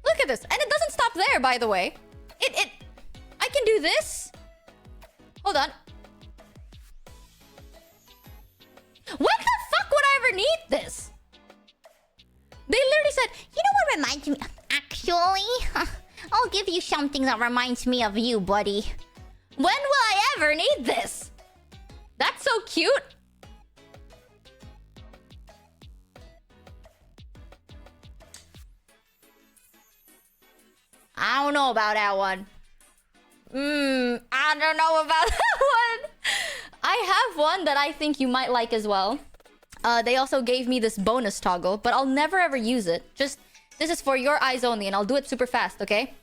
Look at this. And it doesn't stop there, by the way. I can do this. Hold on. When the fuck would I ever need this? They literally said, you know what reminds me... Actually, I'll give you something that reminds me of you, buddy. When will I ever need this? That's so cute. I don't know about that one. I don't know about that one. I have one that I think you might like as well. They also gave me this bonus toggle, but I'll never ever use it. Just, this is for your eyes only, and I'll do it super fast, okay?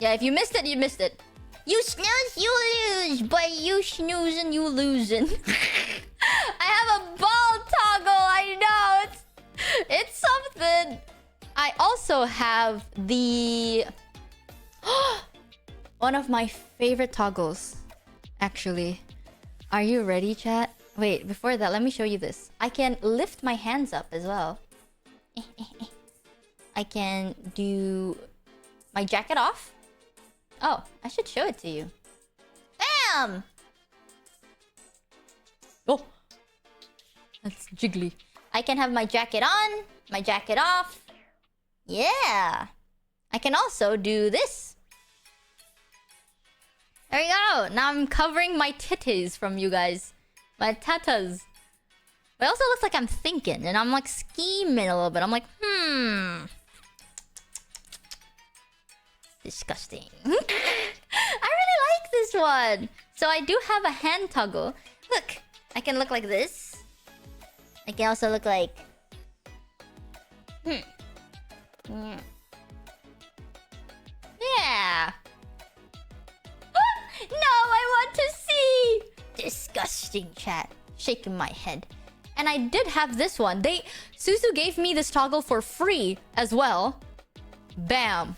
Yeah, if you missed it, you missed it. You snooze, you lose. But you snoozing, you losing. I have a ball toggle, I know. It's something. I also have the... one of my favorite toggles, actually. Are you ready, chat? Wait, before that, let me show you this. I can lift my hands up as well. I can do my jacket off. Oh, I should show it to you. Bam! Oh! That's jiggly. I can have my jacket on, my jacket off. Yeah! I can also do this. There we go! Now I'm covering my titties from you guys. My tatas. But it also looks like I'm thinking, and I'm like scheming a little bit. I'm like, disgusting. I really like this one. So I do have a hand toggle. Look, I can look like this. I can also look like... Yeah. No, I want to see! Disgusting, chat. Shaking my head. And I did have this one. Susu gave me this toggle for free as well. Bam.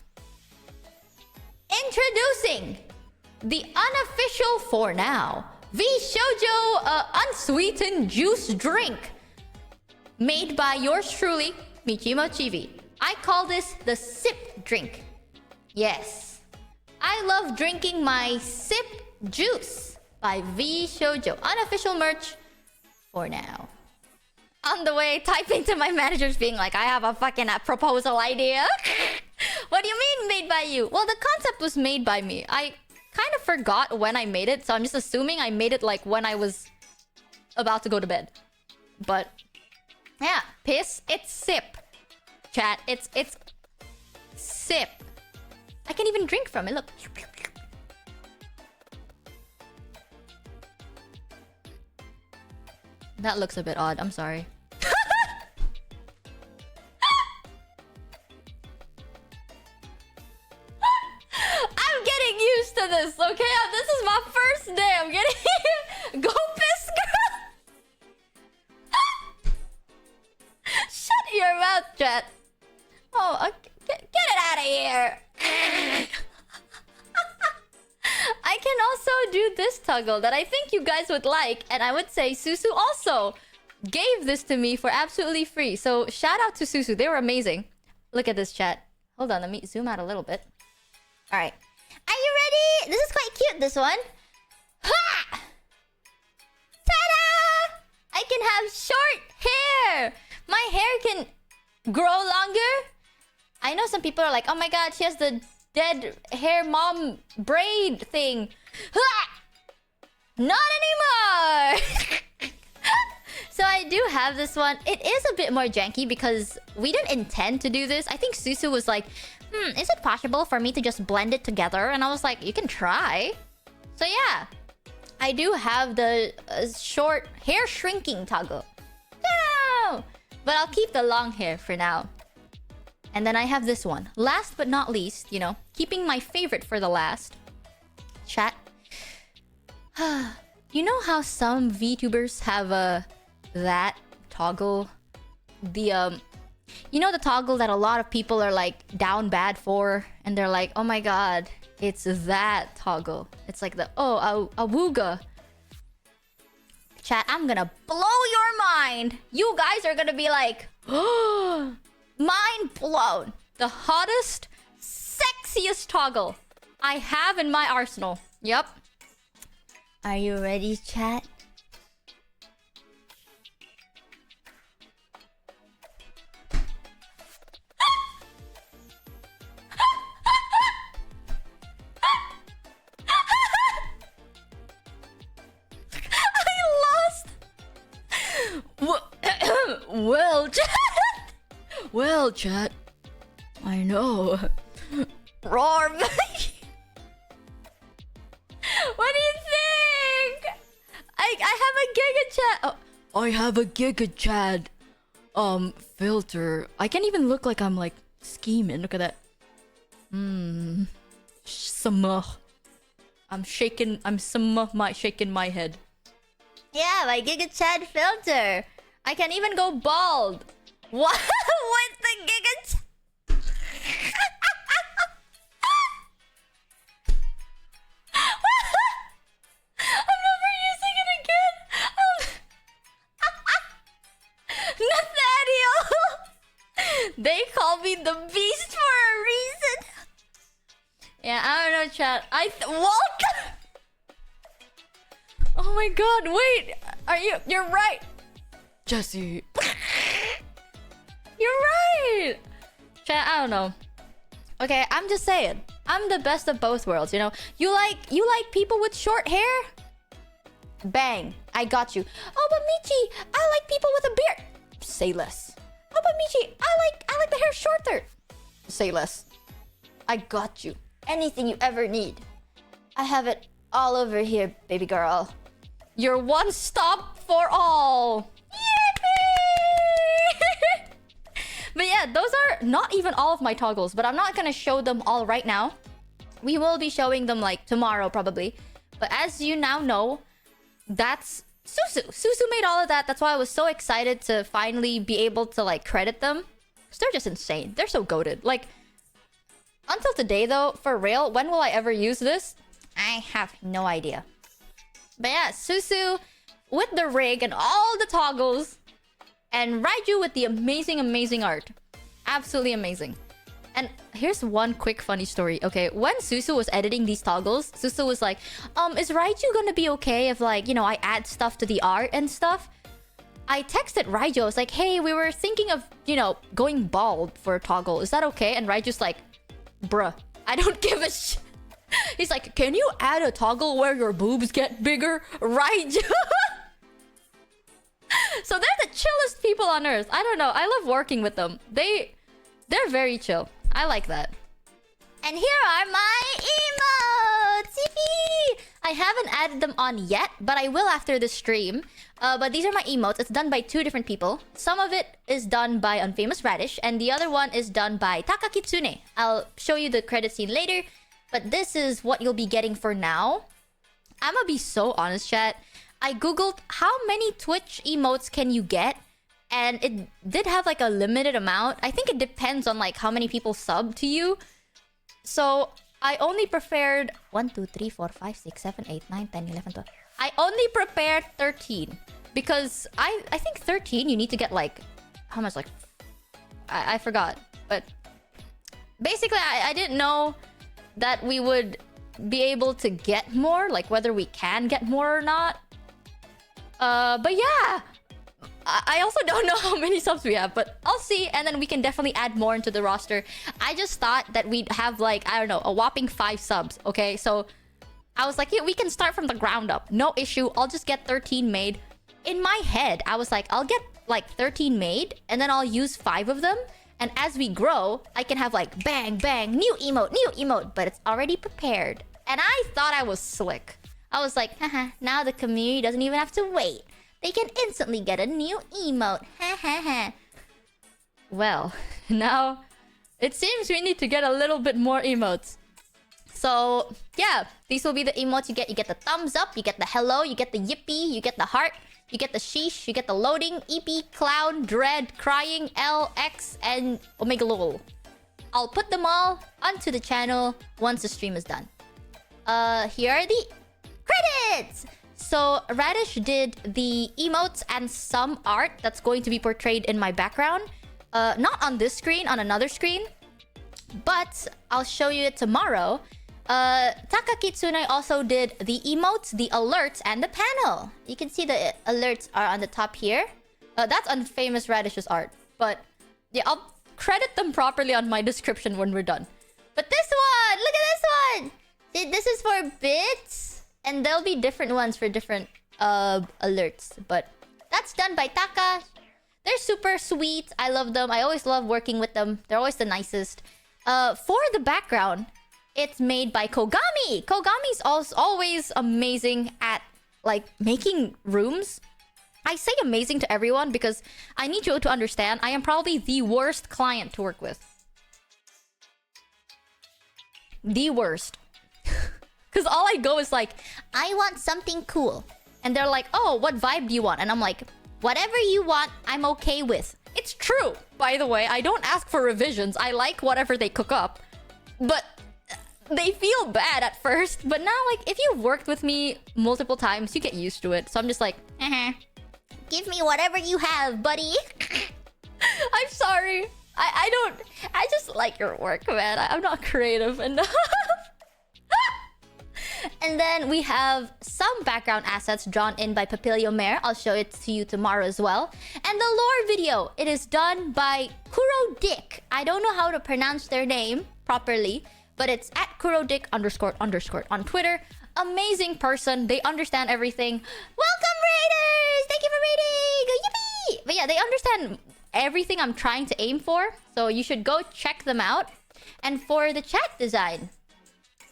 Introducing the unofficial, for now, Vshojo unsweetened juice drink. made by yours truly, Michi Mochievee. I call this the sip drink. Yes. I love drinking my sip juice by Vshojo. Unofficial merch for now. On the way, typing to my managers being like, I have a fucking proposal idea. What do you mean made by you? Well, the concept was made by me. I kind of forgot when I made it, so I'm just assuming I made it like when I was about to go to bed. But yeah, piss, it's sip. Chat, it's sip. I can even drink from it, look. That looks a bit odd, I'm sorry. I'm getting used to this, okay? This is my first day. I'm getting... Go piss, girl! Shut your mouth, chat. Oh, okay. Get it out of here. I can also do this toggle that I think you guys would like. And I would say Susu also gave this to me for absolutely free. So shout out to Susu. They were amazing. Look at this, chat. Hold on, let me zoom out a little bit. Alright. Are you ready? This is quite cute, this one. Ha! Ta-da! I can have short hair. My hair can grow longer. I know some people are like, oh my god, she has the dead hair mom braid thing. Ha! Not anymore! So I do have this one. It is a bit more janky because we didn't intend to do this. I think Susu was like, is it possible for me to just blend it together? And I was like, you can try. So yeah, I do have the short hair shrinking toggle. No! But I'll keep the long hair for now. And then I have this one. Last but not least, you know, keeping my favorite for the last. Chat. You know how some VTubers have that toggle? The you know the toggle that a lot of people are like down bad for, and they're like, oh my god, it's that toggle. It's like the awooga. Chat, I'm gonna blow your mind. You guys are gonna be like, oh, mind blown. The hottest, sexiest toggle I have in my arsenal. Yep. Are you ready, chat? Well, chat. Well, chat. I know. Roar. What do you think? I have a giga chat. Oh, I have a giga chat. Filter. I can't even look like I'm like scheming. Look at that. I'm shaking. I'm shaking my head. Yeah, my giga chat filter. I can even go bald. What? With the giga chat? I'm never using it again. Nathaniel! They call me the beast for a reason. Yeah, I don't know, chat. Walt! Oh my god, wait! You're right! Jesse. You're right! Chat, I don't know. Okay, I'm just saying. I'm the best of both worlds, you know? You like people with short hair? Bang. I got you. Oh, but Michi, I like people with a beard. Say less. Oh, but Michi, I like the hair shorter. Say less. I got you. Anything you ever need. I have it all over here, baby girl. You're one stop for all. Yippee! But yeah, those are not even all of my toggles, but I'm not gonna show them all right now. We will be showing them like tomorrow probably. But as you now know, that's Susu. Susu made all of that. That's why I was so excited to finally be able to like credit them. Because they're just insane. They're so goated. Like, until today though, for real, when will I ever use this? I have no idea. But yeah, Susu with the rig and all the toggles. And Raiju with the amazing, amazing art. Absolutely amazing. And here's one quick funny story. Okay, when Susu was editing these toggles, Susu was like, is Raiju gonna be okay if, like, you know, I add stuff to the art and stuff? I texted Raiju. I was like, hey, we were thinking of, you know, going bald for a toggle. Is that okay? And Raiju's like, bruh, I don't give a shit. He's like, can you add a toggle where your boobs get bigger? Raiju. So they're the chillest people on earth. I don't know. I love working with them. They're very chill. I like that. And here are my emotes! Yippee! I haven't added them on yet, but I will after the stream. But these are my emotes. It's done by 2 different people. Some of it is done by Unfamous Radish, and the other one is done by Taka Kitsune. I'll show you the credit scene later, but this is what you'll be getting for now. I'm gonna be so honest, chat. I googled how many Twitch emotes can you get, and it did have like a limited amount. I think it depends on like how many people sub to you. So I only prepared 1, 2, 3, 4, 5, 6, 7, 8, 9, 10, 11, 12. I only prepared 13 because I think 13 you need to get like how much, like I forgot, but basically I didn't know that we would be able to get more, like whether we can get more or not. But yeah, I also don't know how many subs we have, but I'll see, and then we can definitely add more into the roster. I just thought that we'd have like, I don't know, a whopping 5 subs, okay? So I was like, yeah, we can start from the ground up. No issue. I'll just get 13 made. In my head, I was like, I'll get like 13 made, and then I'll use 5 of them. And as we grow, I can have like bang, bang, new emote, but it's already prepared. And I thought I was slick. I was like, haha, now the community doesn't even have to wait. They can instantly get a new emote. Ha ha ha. Well, now it seems we need to get a little bit more emotes. So, yeah, these will be the emotes you get. You get the thumbs up, you get the hello, you get the yippee, you get the heart, you get the sheesh, you get the loading, EP, clown, dread, crying, L, X, and Omega lol. I'll put them all onto the channel once the stream is done. Here are the credits! So, Radish did the emotes and some art that's going to be portrayed in my background. Not on this screen, on another screen. But I'll show you it tomorrow. Taka Kitsune also did the emotes, the alerts, and the panel. You can see the alerts are on the top here. That's Unfamous Radish's art. But yeah, I'll credit them properly on my description when we're done. But this one! Look at this one! See, this is for bits. And there'll be different ones for different alerts. But that's done by Taka. They're super sweet. I love them. I always love working with them. They're always the nicest. For the background, it's made by Kogami. Kogami's always amazing at like making rooms. I say amazing to everyone because I need you to understand I am probably the worst client to work with. The worst. Because all I go is like, I want something cool. And they're like, oh, what vibe do you want? And I'm like, whatever you want, I'm okay with. It's true, by the way. I don't ask for revisions. I like whatever they cook up. But they feel bad at first. But now, like, if you've worked with me multiple times, you get used to it. So I'm just like, give me whatever you have, buddy. I'm sorry. I just like your work, man. I'm not creative enough. And then we have some background assets drawn in by Papilio Mare. I'll show it to you tomorrow as well. And the lore video, it is done by Kuro Dick. I don't know how to pronounce their name properly, but it's at KuroDick __ on Twitter. Amazing person. They understand everything. Welcome, Raiders! Thank you for raiding! Yippee! But yeah, they understand everything I'm trying to aim for. So you should go check them out. And for the chat design,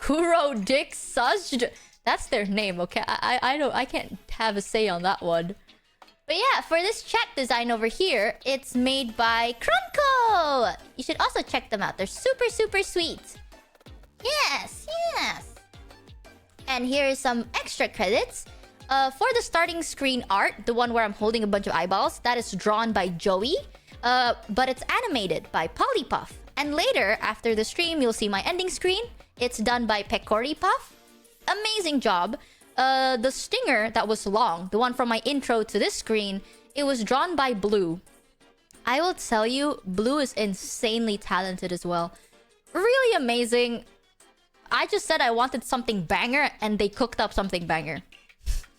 KuroDick Sujj. That's their name, okay? I can't have a say on that one. But yeah, for this chat design over here, it's made by Krunko. You should also check them out. They're super, super sweet. Yes, yes. And here is some extra credits. For the starting screen art, the one where I'm holding a bunch of eyeballs, that is drawn by Joey. But it's animated by Polypuff. And later, after the stream, you'll see my ending screen. It's done by Pekori Puff. Amazing job. The stinger that was long, the one from my intro to this screen, it was drawn by Blue. I will tell you, Blue is insanely talented as well. Really amazing. I just said I wanted something banger, and they cooked up something banger.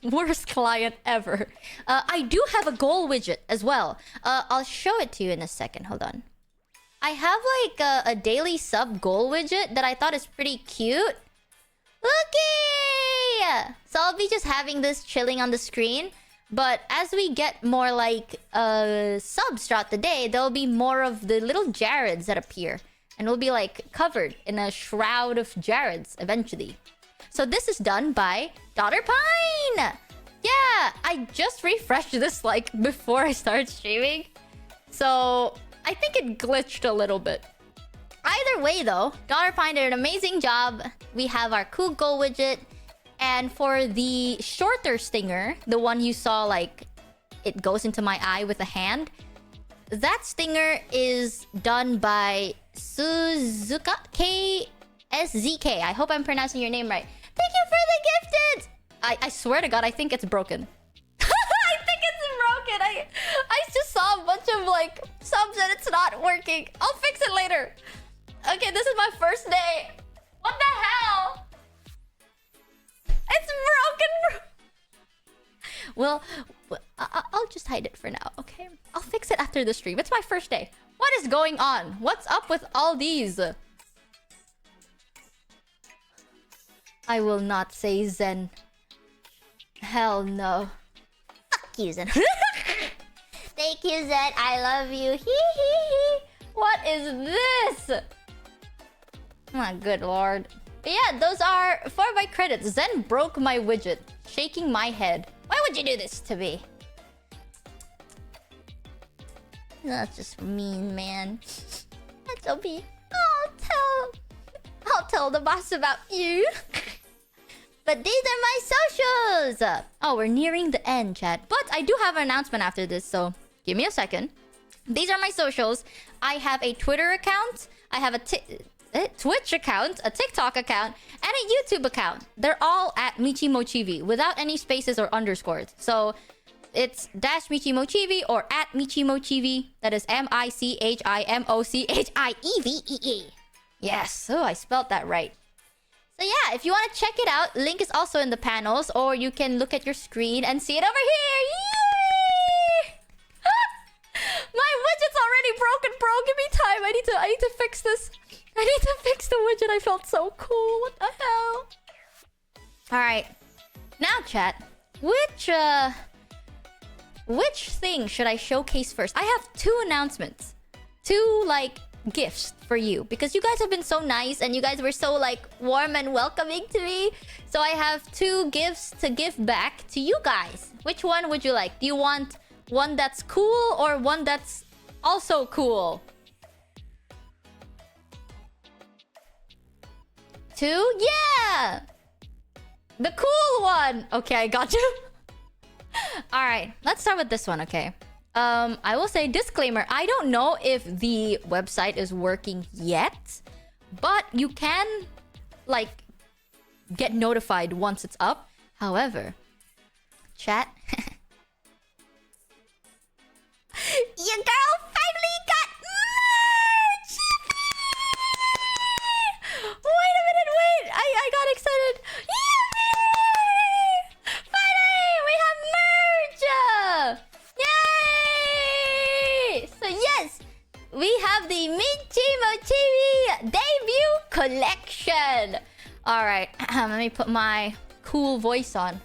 Worst client ever. I do have a goal widget as well. I'll show it to you in a second. Hold on. I have like a daily sub goal widget that I thought is pretty cute. Looky! So I'll be just having this chilling on the screen. But as we get more like subs throughout the day, there'll be more of the little Jareds that appear. And we'll be like covered in a shroud of Jareds eventually. So this is done by Daughter Pine! Yeah, I just refreshed this like before I started streaming. So I think it glitched a little bit. Either way though, Daughter Pine did an amazing job. We have our cool goal widget. And for the shorter stinger, the one you saw like it goes into my eye with a hand, that stinger is done by Suzuka KSZK. I hope I'm pronouncing your name right. Thank you for the gifted! I swear to God, I think it's broken. I think it's broken. I just saw a bunch of like subs and it's not working. I'll fix it later. Okay, this is my first day. What the hell? It's broken, bro. Well, I'll just hide it for now, okay? I'll fix it after the stream. It's my first day. What is going on? What's up with all these? I will not say Zen. Hell no. Fuck you, Zen. Thank you, Zen. I love you. Hee hee hee. What is this? My good lord. But yeah, those are for my credits. Zen broke my widget, shaking my head. Why would you do this to me? That's just mean, man. That's so mean. I'll tell the boss about you. But these are my socials. Oh, we're nearing the end, chat. But I do have an announcement after this, so give me a second. These are my socials. I have a Twitter account. I have a Twitch account, a TikTok account, and a YouTube account. They're all at Michi Mochievee without any spaces or underscores. So it's --Michi Mochievee or at Michi Mochievee. That is MICHIMOCHIEVEE. Yes, oh, I spelled that right. So yeah, if you want to check it out, link is also in the panels, or you can look at your screen and see it over here. Yay! My widget's already broken, bro. Give me time. I need to fix this. I need to fix the widget. I felt so cool. What the hell? Alright. Now, chat. Which thing should I showcase first? I have 2 announcements. 2, like, gifts for you. Because you guys have been so nice and you guys were so, like, warm and welcoming to me. So I have 2 gifts to give back to you guys. Which one would you like? Do you want one that's cool or one that's also cool? 2? Yeah! The cool one! Okay, I got you. Alright, let's start with this one, okay? I will say disclaimer, I don't know if the website is working yet, but you can, like, get notified once it's up. However, chat... Your girl finally got merch! Wait a minute, wait! I got excited. Yay! Finally, we have merch! Yay! So yes, we have the Michi Mochievee debut collection. All right, let me put my cool voice on.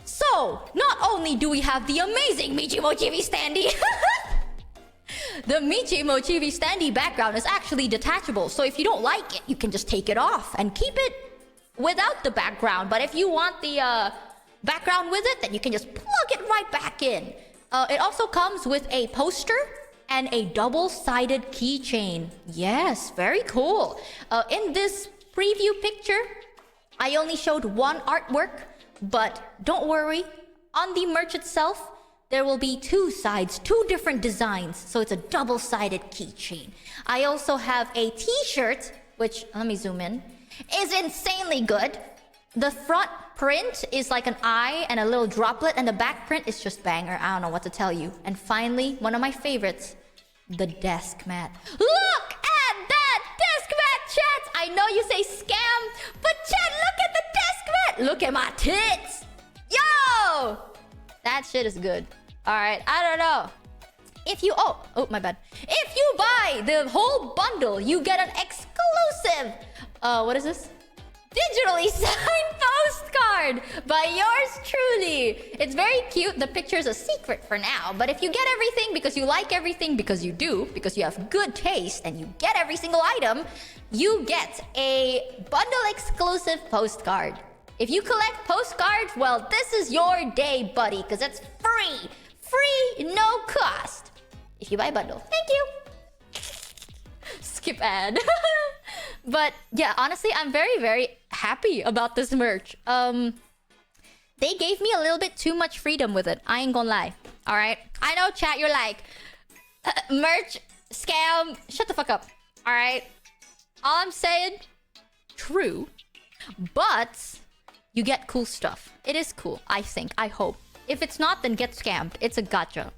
So, not only do we have the amazing Michi Mochievee standee, the Michi Mochievee standee background is actually detachable. So if you don't like it, you can just take it off and keep it without the background. But if you want the background with it, then you can just plug it right back in. It also comes with a poster and a double-sided keychain. Yes, very cool. In this preview picture, I only showed one artwork. But don't worry, on the merch itself, there will be 2 sides, 2 different designs. So it's a double-sided keychain. I also have a t-shirt, which, let me zoom in, is insanely good. The front print is like an eye and a little droplet, and the back print is just banger. I don't know what to tell you. And finally, one of my favorites, the desk mat. Look at that desk mat, chat! I know you say scam, but chat, look at the desk mat! Look at my tits! Yo! That shit is good. Alright, I don't know. If you... Oh, my bad. If you buy the whole bundle, you get an exclusive... what is this? Digitally signed postcard by yours truly. It's very cute. The picture is a secret for now. But if you get everything because you like everything, because you do, because you have good taste, and you get every single item, you get a bundle exclusive postcard. If you collect postcards, well, this is your day, buddy, because it's free. Free, no cost. If you buy a bundle. Thank you. Skip ad. But yeah, honestly, I'm very, very happy about this merch. They gave me a little bit too much freedom with it. I ain't gonna lie. Alright? I know, chat, you're like, merch, scam, shut the fuck up. Alright? All I'm saying, true. But you get cool stuff. It is cool, I think, I hope. If it's not, then get scammed. It's a gacha.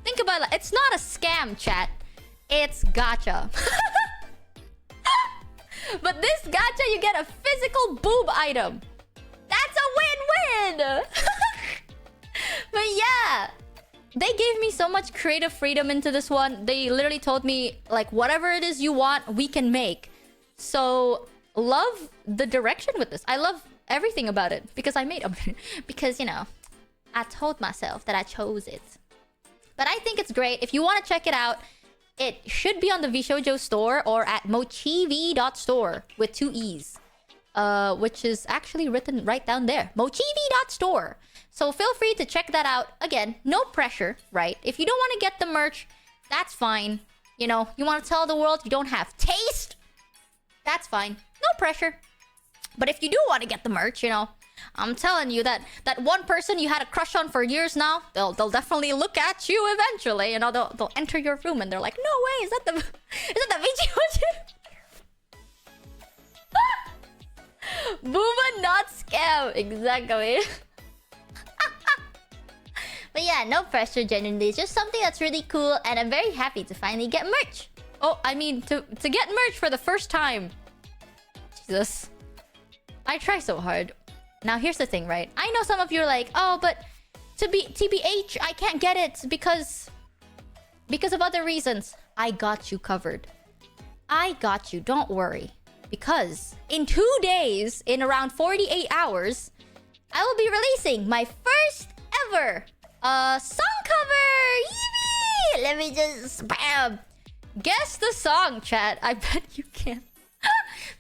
Think about it. It's not a scam, chat. It's gacha. But this gacha, you get a physical boob item. That's a win-win! But yeah, they gave me so much creative freedom into this one. They literally told me, like, whatever it is you want, we can make. So, love the direction with this. I love everything about it. Because I made it. Because, you know, I told myself that I chose it. But I think it's great. If you want to check it out, it should be on the Vshojo store or at mochievee.store with 2 E's. Which is actually written right down there. mochievee.store. So feel free to check that out. Again, no pressure, right? If you don't want to get the merch, that's fine. You know, you want to tell the world you don't have taste? That's fine. No pressure. But if you do want to get the merch, you know, I'm telling you that one person you had a crush on for years now, they'll definitely look at you eventually. You know, they'll enter your room and they're like, no way, is that the Michi Mochievee? Booba, not scam. Exactly. But yeah, no pressure, genuinely. It's just something that's really cool, and I'm very happy to finally get merch. Oh, I mean, to get merch for the first time. Jesus. I try so hard. Now, here's the thing, right? I know some of you are like, oh, but TBH, I can't get it because of other reasons. I got you covered. I got you, don't worry. Because in 2 days, in around 48 hours, I will be releasing my first ever song cover! Yee! Let me just spam. Guess the song, chat. I bet you can.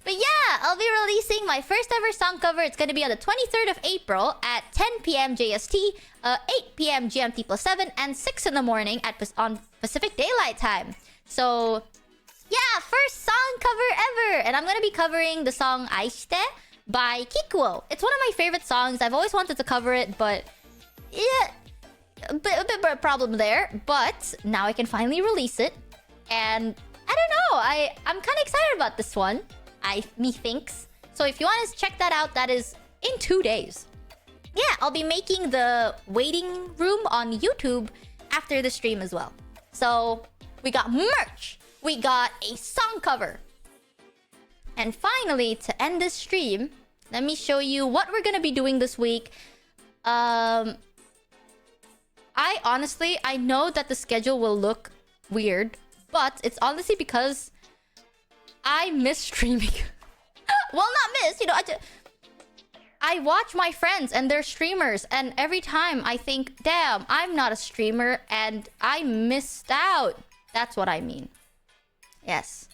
But yeah, I'll be releasing my first ever song cover. It's going to be on the 23rd of April at 10 p.m. JST, 8 p.m. GMT +7, and 6 in the morning on Pacific Daylight Time. So, yeah, first song cover ever! And I'm going to be covering the song Aishite by Kikuo. It's one of my favorite songs. I've always wanted to cover it, but yeah, a bit of a problem there. But now I can finally release it. And I don't know, I'm kind of excited about this one. Methinks. So if you want to check that out, that is in 2 days. Yeah, I'll be making the waiting room on YouTube after the stream as well. So we got merch. We got a song cover. And finally, to end this stream, let me show you what we're going to be doing this week. I know that the schedule will look weird, but it's honestly because I miss streaming. Well, not miss, you know, I watch my friends and they're streamers, and every time I think, damn, I'm not a streamer and I missed out. That's what I mean. Yes.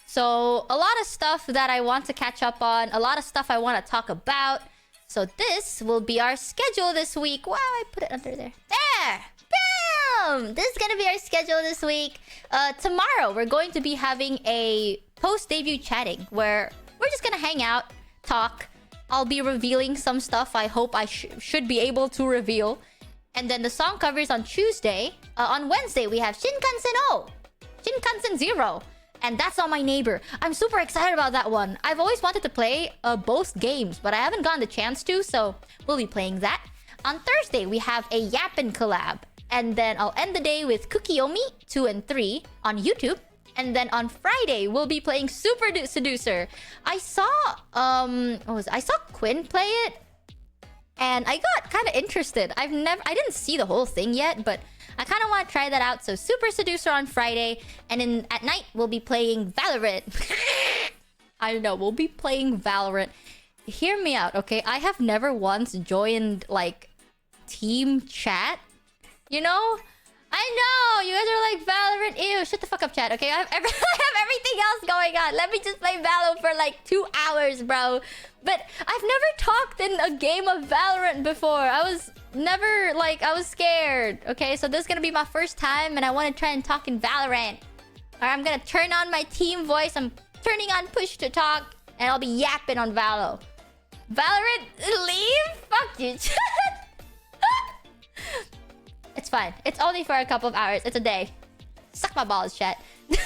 So, a lot of stuff that I want to catch up on, a lot of stuff I want to talk about. So this will be our schedule this week. Wow, I put it under there. There! Bam! This is gonna be our schedule this week. Tomorrow, we're going to be having a post-debut chatting where we're just gonna hang out, talk. I'll be revealing some stuff I hope I should be able to reveal. And then the song covers on Tuesday. On Wednesday, we have Shinkansen 0 and And That's Not My Neighbor. I'm super excited about that one. I've always wanted to play both games, but I haven't gotten the chance to, so we'll be playing that. On Thursday, we have a Yappin collab. And then I'll end the day with Kukiomi 2 and 3 on YouTube. And then on Friday, we'll be playing Super Seducer. I saw I saw Quinn play it, and I got kind of interested. I didn't see the whole thing yet, but I kind of want to try that out. So Super Seducer on Friday, and then at night we'll be playing Valorant. I don't know, we'll be playing Valorant. Hear me out, okay? I have never once joined like team chat. You know? I know! You guys are like, Valorant, ew. Shut the fuck up, chat, okay? I have everything else going on. Let me just play Valo for like 2 hours, bro. But I've never talked in a game of Valorant before. I was scared. Okay, so this is gonna be my first time, and I want to try and talk in Valorant. Alright, I'm gonna turn on my team voice. I'm turning on push to talk, and I'll be yapping on Valo. Valorant, leave? Fuck you, chat. It's fine. It's only for a couple of hours. It's a day. Suck my balls, chat. On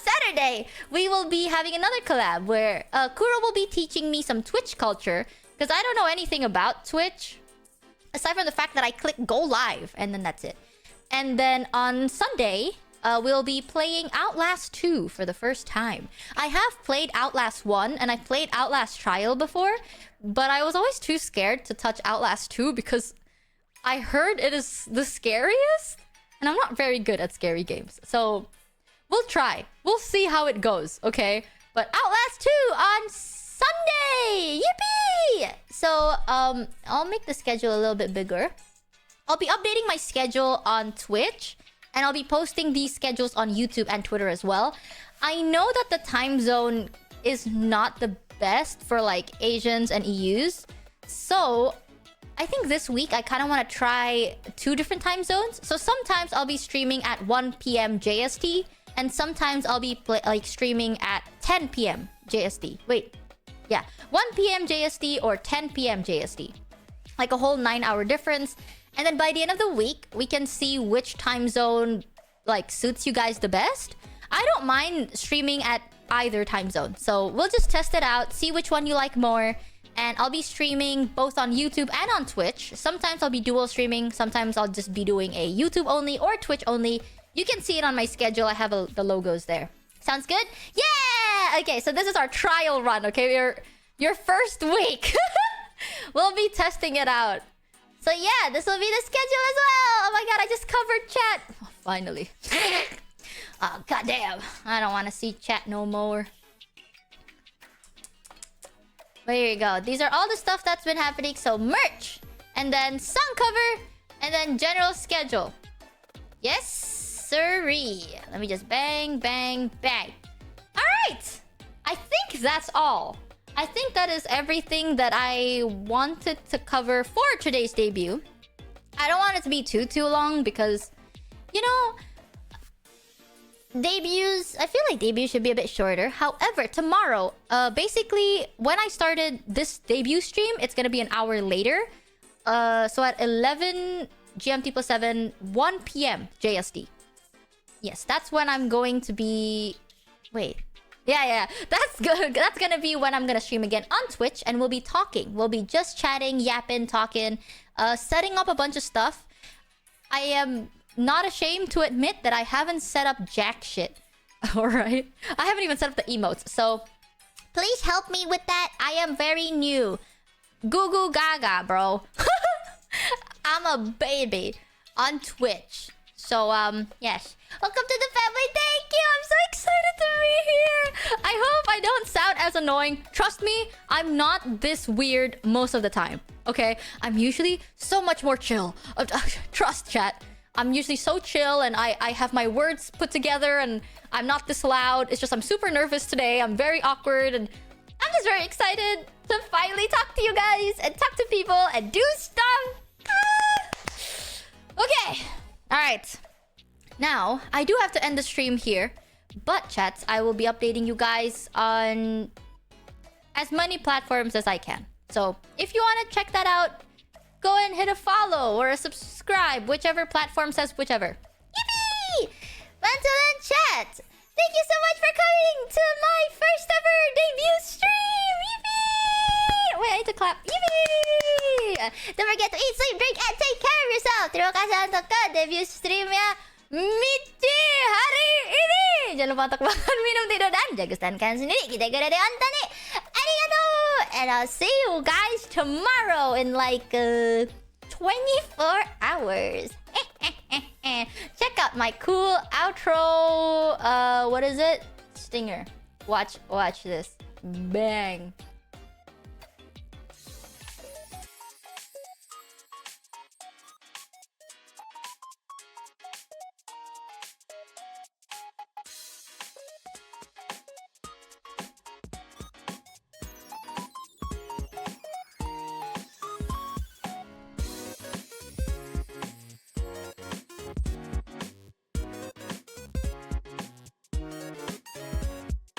Saturday, we will be having another collab where Kuro will be teaching me some Twitch culture, because I don't know anything about Twitch, aside from the fact that I click go live, and then that's it. And then on Sunday, we'll be playing Outlast 2 for the first time. I have played Outlast 1, and I played Outlast Trial before, but I was always too scared to touch Outlast 2 because I heard it is the scariest, and I'm not very good at scary games. So, we'll try. We'll see how it goes, okay? But Outlast 2 on Sunday! Yippee! So, I'll make the schedule a little bit bigger. I'll be updating my schedule on Twitch, and I'll be posting these schedules on YouTube and Twitter as well. I know that the time zone is not the best for, like, Asians and EUs. So I think this week I kind of want to try 2 different time zones. So sometimes I'll be streaming at 1 p.m. JST, and sometimes I'll be streaming at 10 p.m. JST. Wait, yeah, 1 p.m. JST or 10 p.m. JST. Like a whole 9-hour difference. And then by the end of the week, we can see which time zone like suits you guys the best. I don't mind streaming at either time zone. So we'll just test it out, see which one you like more. And I'll be streaming both on YouTube and on Twitch. Sometimes I'll be dual streaming. Sometimes I'll just be doing a YouTube only or Twitch only. You can see it on my schedule. I have the logos there. Sounds good? Yeah! Okay, so this is our trial run, okay? Your first week. We'll be testing it out. So yeah, this will be the schedule as well. Oh my god, I just covered chat. Oh, finally. Oh, goddamn. I don't want to see chat no more. But here you go. These are all the stuff that's been happening. So merch, and then song cover, and then general schedule. Yes, sirree. Let me just bang, bang, bang. All right. I think that's all. I think that is everything that I wanted to cover for today's debut. I don't want it to be too long because, you know, debuts, I feel like debuts should be a bit shorter. However, tomorrow, basically, when I started this debut stream, it's gonna be an hour later. So at 11 GMT plus 7, 1 p.m. JST. Yes, that's when I'm going to be... Wait. Yeah. That's good. That's gonna be when I'm gonna stream again on Twitch, and we'll be talking. We'll be just chatting, yapping, talking, setting up a bunch of stuff. I am not ashamed to admit that I haven't set up jack shit. Alright? I haven't even set up the emotes. So, please help me with that. I am very new. Goo goo gaga, bro. I'm a baby on Twitch. So, yes. Welcome to the family. Thank you. I'm so excited to be here. I hope I don't sound as annoying. Trust me, I'm not this weird most of the time. Okay? I'm usually so much more chill. Trust, chat. I'm usually so chill, and I have my words put together, and I'm not this loud. It's just I'm super nervous today. I'm very awkward, and I'm just very excited to finally talk to you guys and talk to people and do stuff. Okay. All right. Now, I do have to end the stream here, but chats, I will be updating you guys on as many platforms as I can. So, if you want to check that out, go and hit a follow or a subscribe, whichever platform says whichever. Yippee! Until then, chat, Thank you so much for coming to my first ever debut stream! Yippee! Wait, I need to clap. Yippee! Don't forget to eat, sleep, drink, and take care of yourself. Terima kasih untuk ke debut streamnya Michi hari ini. Jangan lupa untuk makan, minum, tidur, dan jaga kesehatan kalian sendiri. Kita gede onta nih. Arigato! And I'll see you guys tomorrow in like 24 hours. Check out my cool outro. What is it? Stinger. Watch this. Bang.